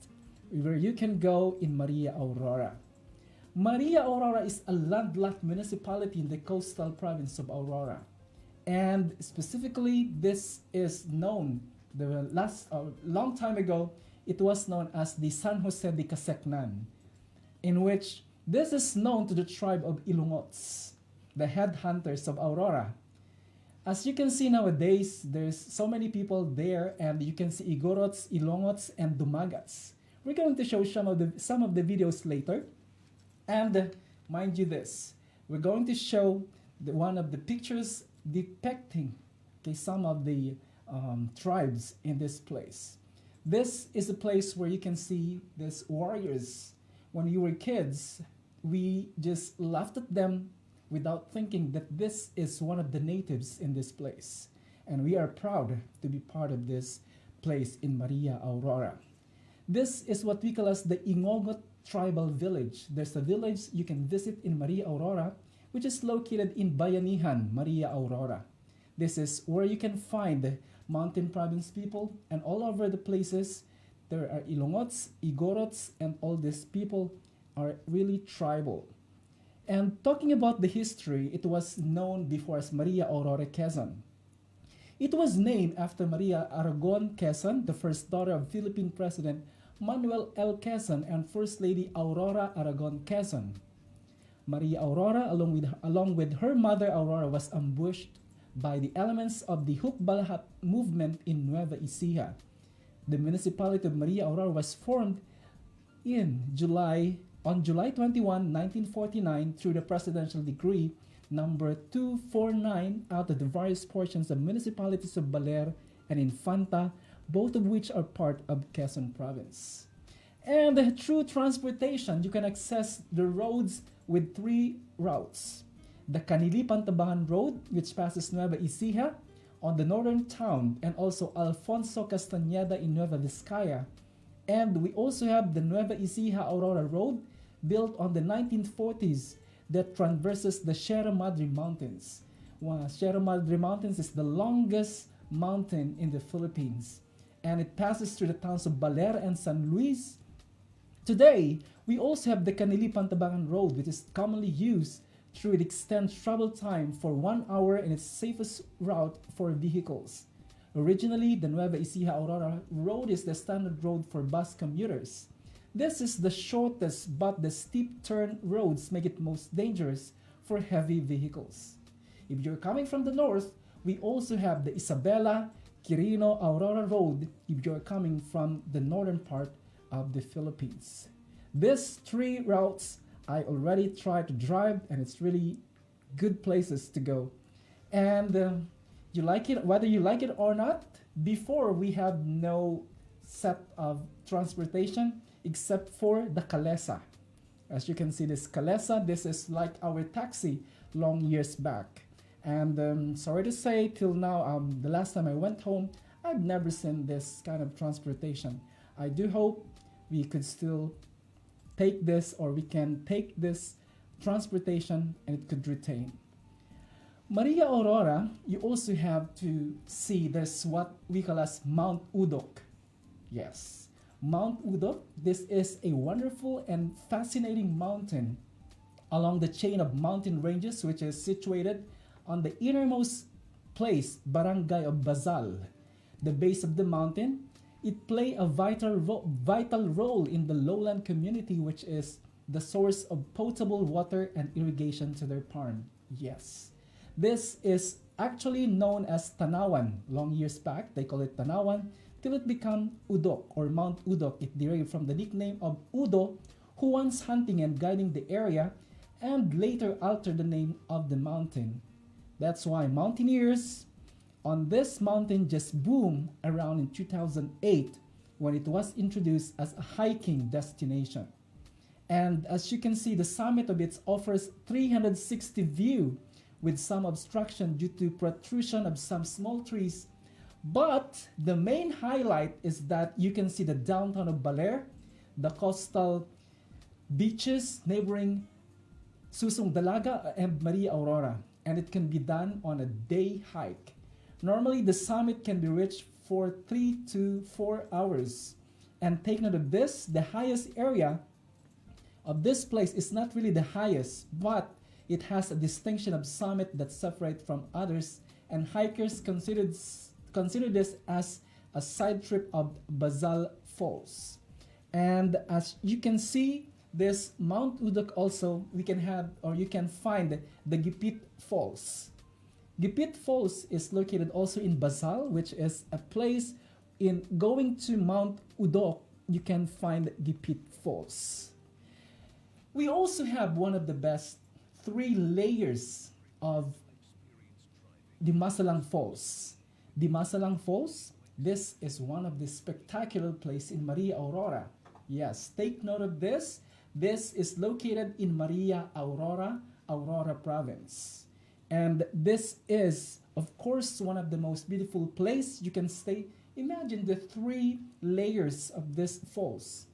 S4: where you can go in Maria Aurora. Maria Aurora is a landlocked municipality in the coastal province of Aurora. And specifically, this is known, long time ago, it was known as the San Jose de Casecnan, in which this is known to the tribe of Ilongots, the headhunters of Aurora. As you can see nowadays, there's so many people there, and you can see Igorots, Ilongots, and Dumagats. We're going to show some of the videos later. And mind you this, we're going to show one of the pictures depicting some of the tribes in this place. This is a place where you can see these warriors. When you were kids, we just laughed at them without thinking that this is one of the natives in this place. And we are proud to be part of this place in Maria Aurora. This is what we call as the Ingogot Tribal Village. There's a village you can visit in Maria Aurora, which is located in Bayanihan, Maria Aurora. This is where you can find mountain province people, and all over the places there are Ilongots, Igorots, and all these people are really tribal. And talking about the history, it was known before as Maria Aurora Quezon. It was named after Maria Aragon Quezon, the first daughter of Philippine President Manuel L. Quezon and First Lady Aurora Aragon Quezon. Maria Aurora, along with her mother Aurora, was ambushed by the elements of the Hukbalhat movement in Nueva Ecija. The municipality of Maria Aurora was formed on July 21, 1949 through the presidential decree number 249 out of the various portions of municipalities of Baler and Infanta, both of which are part of Quezon Province. And through transportation, you can access the roads with 3 routes. The Canili-Pantabangan Road, which passes Nueva Ecija on the northern town, and also Alfonso Castañeda in Nueva Vizcaya. And we also have the Nueva Ecija-Aurora Road, built on the 1940s, that traverses the Sierra Madre Mountains. Sierra Madre Mountains is the longest mountain in the Philippines, and it passes through the towns of Baler and San Luis. Today, we also have the Canili-Pantabangan Road, which is commonly used through it extends travel time for 1 hour and its safest route for vehicles. Originally, the Nueva Ecija-Aurora Road is the standard road for bus commuters. This is the shortest, but the steep turn roads make it most dangerous for heavy vehicles. If you're coming from the north, we also have the Isabela Quirino Aurora Road if you're coming from the northern part of the Philippines. These 3 routes I already tried to drive, and it's really good places to go. And you like it, whether you like it or not, before we have no set of transportation except for the Kalesa. As you can see, this Kalesa, this is like our taxi long years back. And sorry to say, till now, the last time I went home, I've never seen this kind of transportation. I do hope we could still take this, or we can take this transportation and it could retain. Maria Aurora, you also have to see there's what we call as Mount Udok. Yes, Mount Udok, this is a wonderful and fascinating mountain along the chain of mountain ranges, which is situated on the innermost place, barangay of Bazal. The base of the mountain, it play a vital role in the lowland community, which is the source of potable water and irrigation to their farm. Yes. This is actually known as Tanawan. Long years back, they call it Tanawan, till it became Udok or Mount Udok. It derived from the nickname of Udo, who once hunting and guiding the area, and later altered the name of the mountain. That's why mountaineers on this mountain just boomed around in 2008 when it was introduced as a hiking destination. And as you can see, the summit of it offers 360 view with some obstruction due to protrusion of some small trees. But the main highlight is that you can see the downtown of Baler, the coastal beaches neighboring Susong Dalaga and Maria Aurora, and it can be done on a day hike. Normally, the summit can be reached for 3 to 4 hours. And take note of this, the highest area of this place is not really the highest, but it has a distinction of summit that separate from others, and hikers consider this as a side trip of Bazal Falls. And as you can see, this Mount Udok also, we can have, or you can find the Gipit Falls. Gipit Falls is located also in Bazal, which is a place in going to Mount Udok, you can find Gipit Falls. We also have one of the best 3 layers of the Masalang Falls. The Masalang Falls, this is one of the spectacular places in Maria Aurora. Yes, take note of this. This is located in Maria Aurora, Aurora province. And this is, of course, one of the most beautiful places you can stay. Imagine the 3 layers of this falls.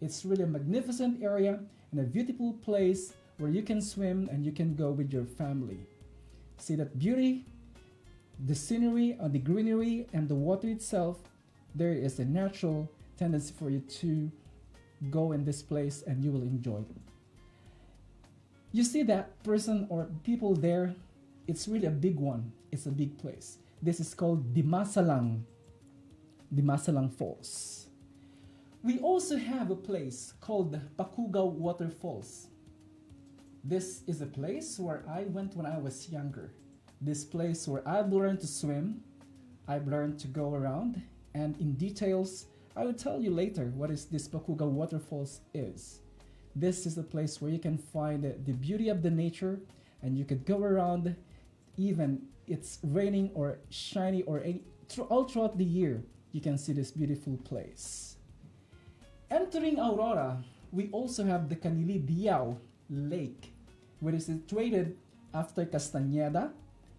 S4: It's really a magnificent area and a beautiful place where you can swim and you can go with your family. See that beauty, the scenery, the greenery, and the water itself. There is a natural tendency for you to go in this place and you will enjoy it. You see that person or people there, it's really a big one. It's a big place. This is called Dimasalang Falls. We also have a place called Pakugao Waterfalls. This is a place where I went when I was younger. This place where I've learned to swim, I've learned to go around, and in details, I will tell you later what is this Pakugao Waterfalls is. This is a place where you can find the beauty of the nature, and you could go around even it's raining or shiny or all throughout the year. You can see this beautiful place. Entering Aurora, we also have the Canili-Diao Lake, which is situated after Castañeda.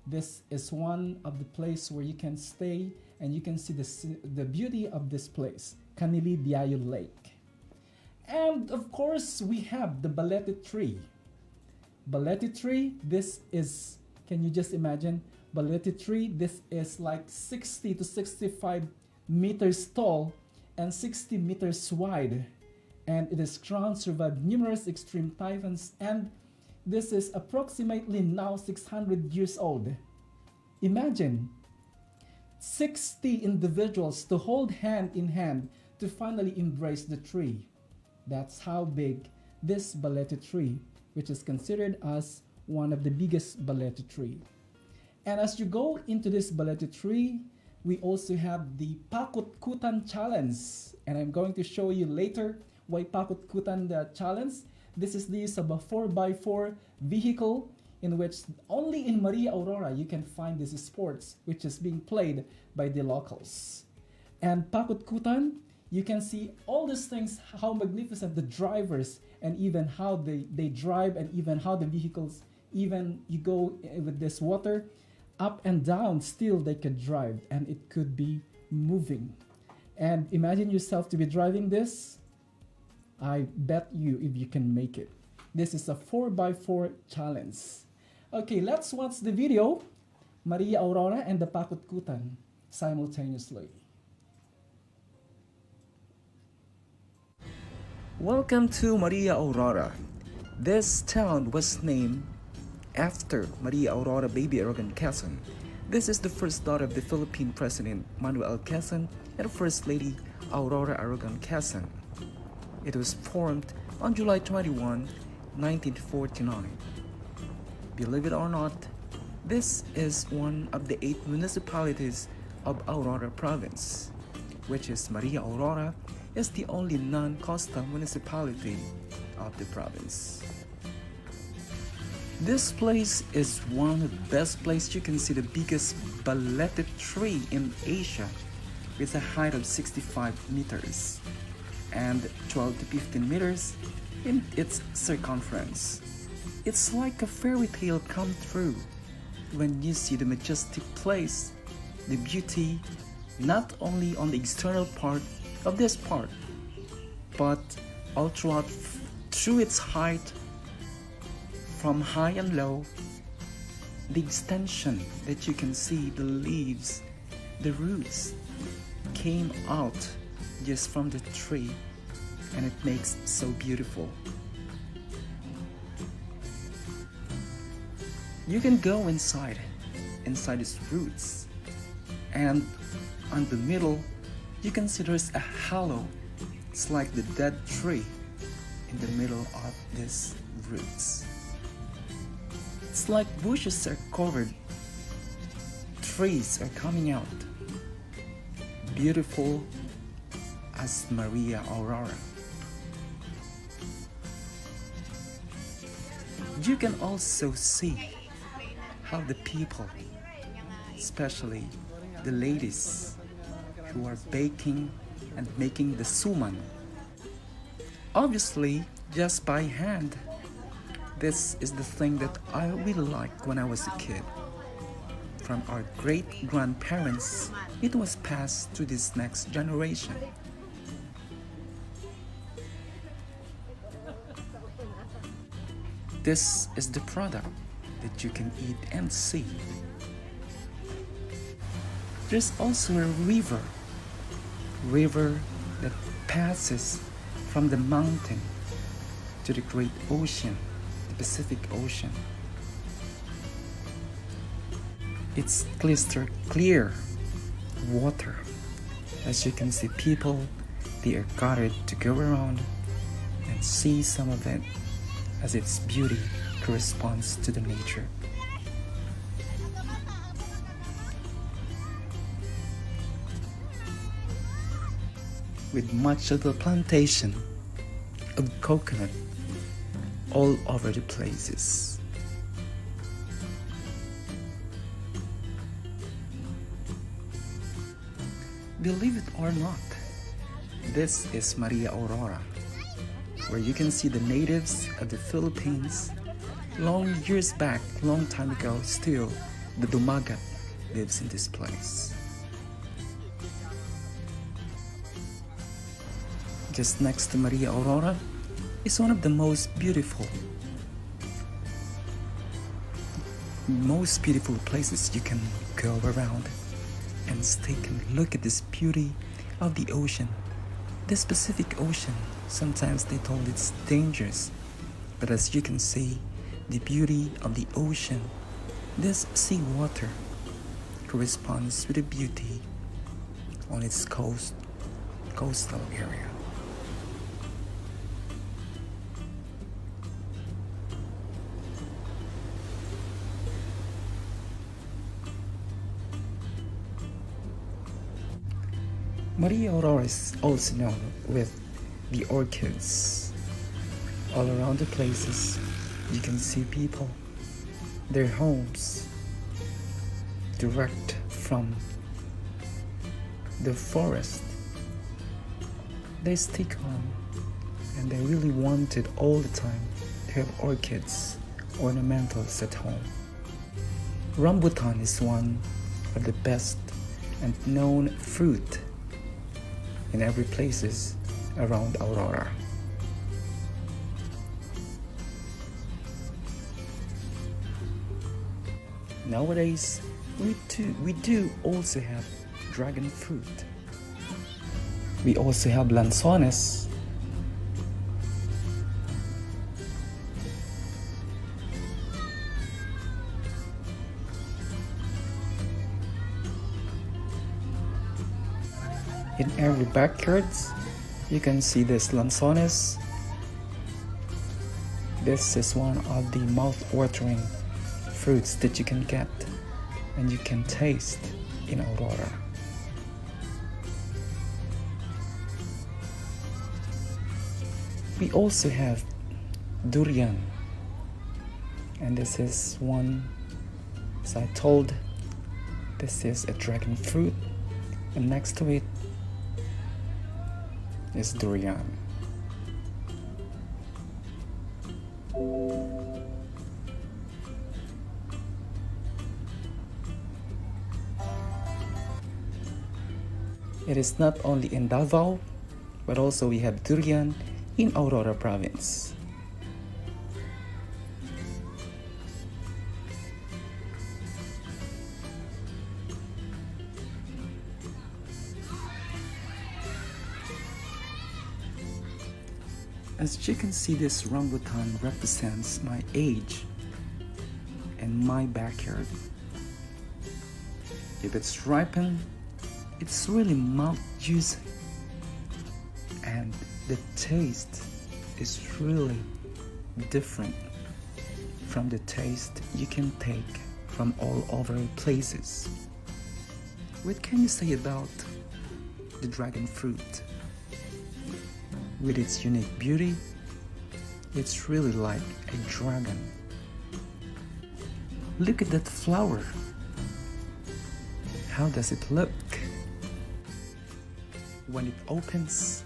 S4: This is one of the places where you can stay and you can see the beauty of this place, Canili-Diao Lake. And of course, we have the Balete Tree. Balete Tree, this is, can you just imagine? Balete Tree, this is like 60 to 65 meters tall and 60 meters wide. And it is crowned, survived numerous extreme typhoons, and this is approximately now 600 years old. Imagine 60 individuals to hold hand in hand to finally embrace the tree. That's how big this Balete tree, which is considered as one of the biggest Balete tree. And as you go into this Balete tree, we also have the Pakut-Kutan Challenge. And I'm going to show you later why Pakut-Kutan Challenge. This is the use of a 4x4 vehicle in which only in Maria Aurora you can find this sports, which is being played by the locals. And Pakut-Kutan, you can see all these things, how magnificent the drivers and even how they drive and even how the vehicles Even you go with this water up and down, still they could drive, and it could be moving. And imagine yourself to be driving this. I bet you if you can make it. This is a 4x4 challenge. Okay, let's watch the video. Maria Aurora and the Pakutkutan simultaneously.
S6: Welcome to Maria Aurora. This town was named after Maria Aurora Baby Aragon Quezon. This is the first daughter of the Philippine President Manuel Quezon and First Lady Aurora Aragon Quezon. It was formed on July 21, 1949. Believe it or not, this is one of the 8 municipalities of Aurora Province, which is Maria Aurora is the only non-coastal municipality of the province. This place is one of the best places you can see the biggest balete tree in Asia with a height of 65 meters and 12 to 15 meters in its circumference. It's like a fairy tale come true when you see the majestic place, the beauty, not only on the external part of this part, but all throughout through its height, from high and low, the extension that you can see, the leaves, the roots came out just from the tree, and it makes it so beautiful. You can go inside its roots, and on the middle you can see there's a hollow. It's like the dead tree in the middle of these roots. It's like bushes are covered, trees are coming out. Beautiful as Maria Aurora. You can also see how the people, especially the ladies, who are baking and making the suman, obviously just by hand. This is the thing that I really liked when I was a kid. From our great-grandparents, it was passed to this next generation. This is the product that you can eat and see. There's also a river that passes from the mountain to the great ocean, the Pacific Ocean. It's crystal clear water. As you can see, people, they are gathered to go around and see some of it, as its beauty corresponds to the nature. With much of the plantation of coconut all over the places. Believe it or not, this is Maria Aurora, where you can see the natives of the Philippines. Long years back, long time ago, still the Dumagat lives in this place. Just next to Maria Aurora is one of the most beautiful places you can go around and take a look at this beauty of the ocean. This Pacific Ocean, sometimes they told it's dangerous, but as you can see, the beauty of the ocean, this seawater corresponds with the beauty on its coastal area. Maria Aurora is also known with the orchids. All around the places, you can see people, their homes, direct from the forest. They stick on, and they really wanted all the time to have orchids ornamentals at home. Rambutan is one of the best and known fruit in every places around Aurora. Nowadays, we do also have dragon fruit. We also have lanzones. In every backyard, you can see this lanzones. This is one of the mouth-watering fruits that you can get and you can taste in Aurora. We also have durian, and this is one, as I told, this is a dragon fruit, and next to it is durian. It is not only in Davao, but also we have durian in Aurora province. As you can see, this rambutan represents my age and my backyard. If it's ripened, it's really mouth-juicy, and the taste is really different from the taste you can take from all over places. What can you say about the dragon fruit? With its unique beauty, it's really like a dragon. Look at that flower. How does it look? When it opens,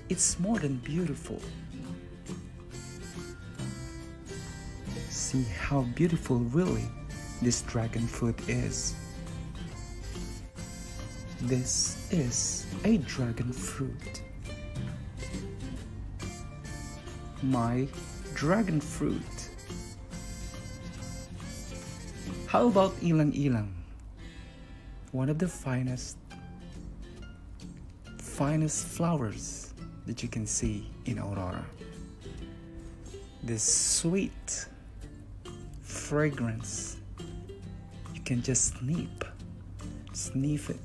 S6: it's more than beautiful. See how beautiful really this dragon fruit is. This is a dragon fruit. My dragon fruit. How about ilang-ilang? One of the finest flowers that you can see in Aurora. This sweet fragrance, you can just sniff it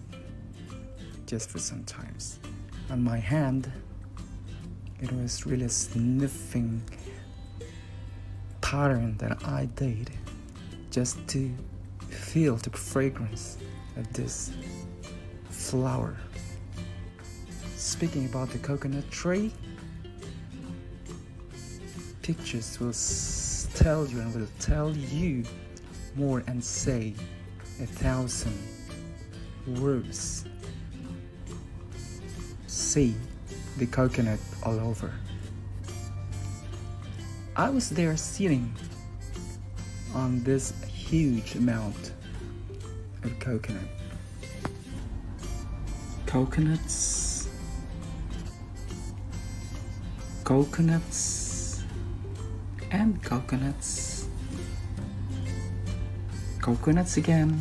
S6: just for some times. On my hand, it was really a sniffing pattern that I did just to feel the fragrance of this flower. Speaking about the coconut tree, pictures will tell you and will tell you more and say 1,000 words. See the coconut all over. I was there sitting on this huge amount of coconut. Coconuts, and coconuts. Coconuts again.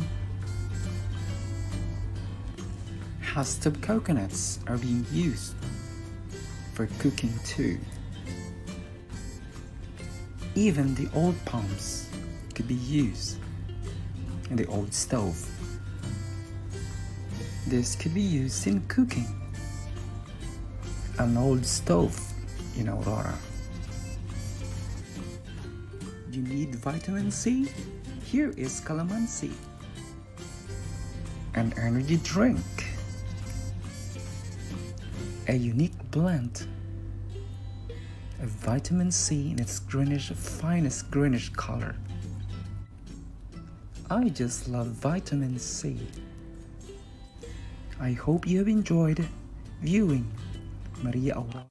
S6: Hashtag coconuts are being used for cooking too. Even the old palms could be used in the old stove. This could be used in cooking. An old stove in Aurora. You need vitamin C? Here is calamansi. An energy drink. A unique blend of vitamin C in its finest greenish color. I just love vitamin C. I hope you have enjoyed viewing Maria Aurora.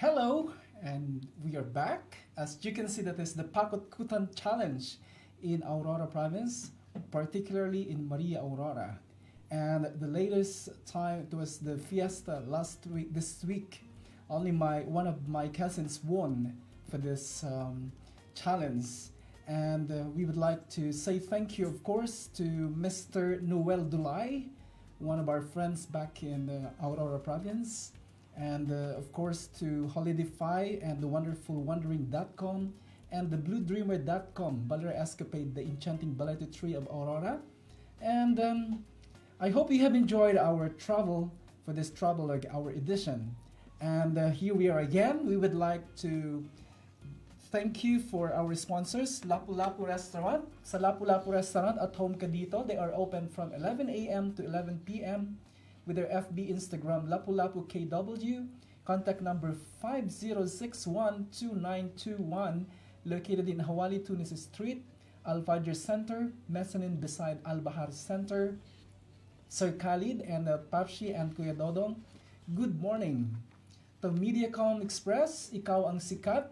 S4: Hello, and we are back. As you can see, that is the Pakot Kutan Challenge in Aurora Province, particularly in Maria Aurora. And the latest time, it was the fiesta last week. This week, only one of my cousins won for this challenge. And we would like to say thank you, of course, to Mr. Noel Dulay, one of our friends back in Aurora Province. And of course to Holidify and the wonderful Wandering.com and the BlueDreamer.com, Balera Escapade, the enchanting balete tree of Aurora. And I hope you have enjoyed our travel for this Travelogue, our edition. And here we are again. We would like to thank you for our sponsors, Lapu-Lapu Restaurant. Sa Lapu-Lapu Restaurant, at home ka dito. They are open from 11 a.m. to 11 p.m. with their FB, Instagram, Lapu-Lapu KW. Contact number 50612921, located in Hawali Tunis Street, Al-Fajr Center, mezzanine beside Al-Bahar Center. Sir Khalid and Papshi and Kuya Dodong, good morning. To Mediacom Express, ikaw ang sikat.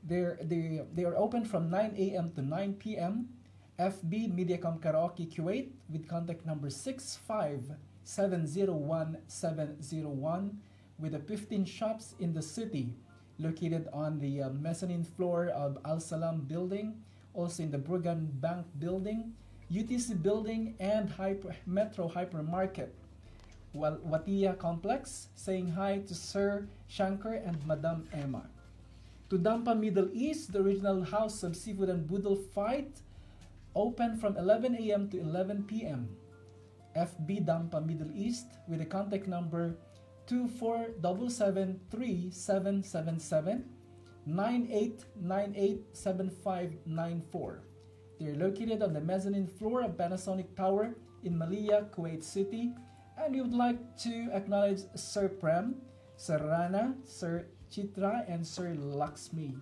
S4: They are open from 9 a.m. to 9 p.m. FB Mediacom Karaoke Kuwait with contact number 65701-701 with the 15 shops in the city located on the mezzanine floor of Al Salam building, also in the Brugan Bank building, UTC building, and Metro Hypermarket. Watia Complex, saying hi to Sir Shankar and Madam Emma. To Dampa Middle East, the original House of Seafood and Boodle Fight, open from 11 a.m. to 11 p.m. FB Dampa Middle East with a contact number 24773777 98987594. They're located on the mezzanine floor of Panasonic Tower in Malia, Kuwait City. And we would like to acknowledge Sir Prem, Sir Rana, Sir Chitra, and Sir Lakshmi.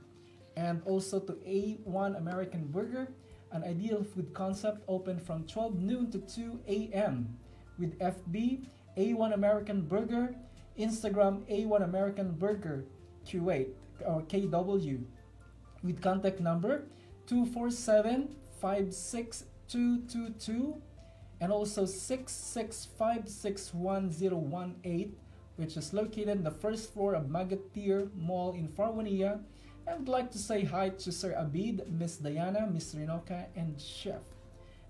S4: And also to A1 American Burger, an ideal food concept open from 12 noon to 2 a.m. with FB A1 American Burger, Instagram A1 American Burger Kuwait or KW with contact number 247-56222 and also 665-61018, which is located in the first floor of Magatir Mall in Farwania. I would like to say hi to Sir Abid, Miss Diana, Miss Rinoka, and Chef.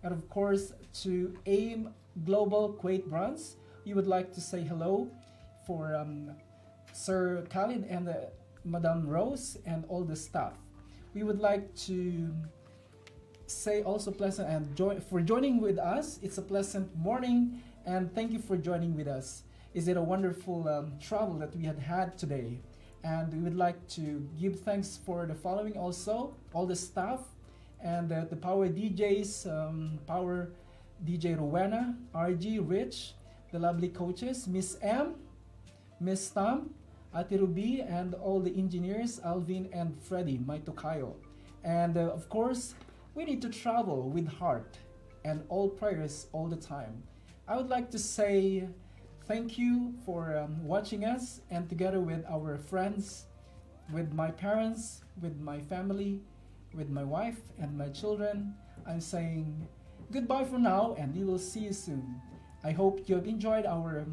S4: And of course to AIM Global Kuwait Brands, we would like to say hello for Sir Khalid and Madam Rose and all the staff. We would like to say also pleasant and for joining with us. It's a pleasant morning and thank you for joining with us. Is it a wonderful travel that we had today? And we would like to give thanks for the following also, all the staff and the Power DJs, Power DJ Rowena, RG, Rich, the lovely coaches, Miss M, Miss Tam, Ate Ruby, and all the engineers, Alvin and Freddy, my tokayo. And of course, we need to travel with heart and all prayers all the time. I would like to say thank you for watching us, and together with our friends, with my parents, with my family, with my wife and my children, I'm saying goodbye for now and we will see you soon. I hope you have enjoyed our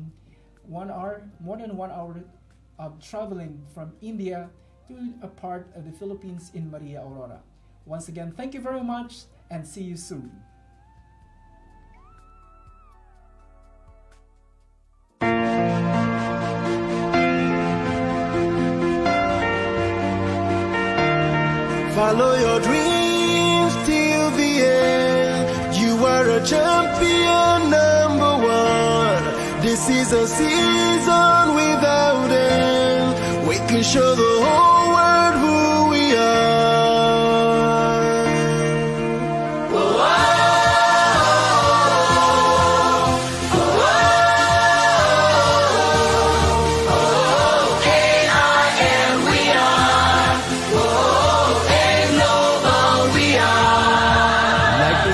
S4: 1 hour, more than 1 hour of traveling from India to a part of the Philippines in Maria Aurora. Once again, thank you very much and see you soon.
S2: Follow your dreams till the end. You are a champion, #1. This is a season without end. We can show the whole world who we are.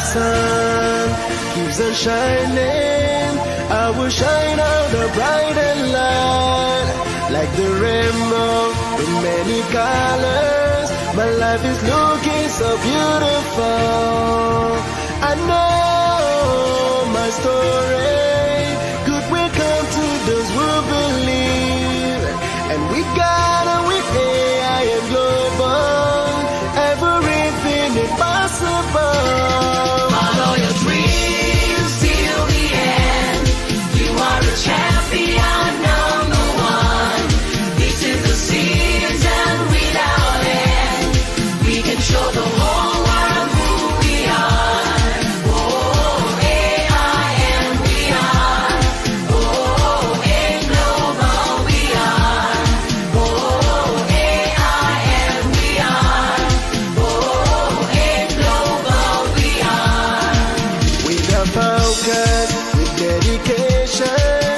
S2: Sun keeps on shining, I will shine out a bright and light, like the rainbow in many colors. My life is looking so beautiful. I know my story good will come to those who believe, and we gotta with AI and global, everything is possible.
S1: Follow your dreams till the end. You are a champion, number one. This is the season without end. We can show the whole world who we are. Oh, AI and we are. Oh, in global we are. Oh, AI and we are. Oh, in global we are.
S2: With a focus, with dedication,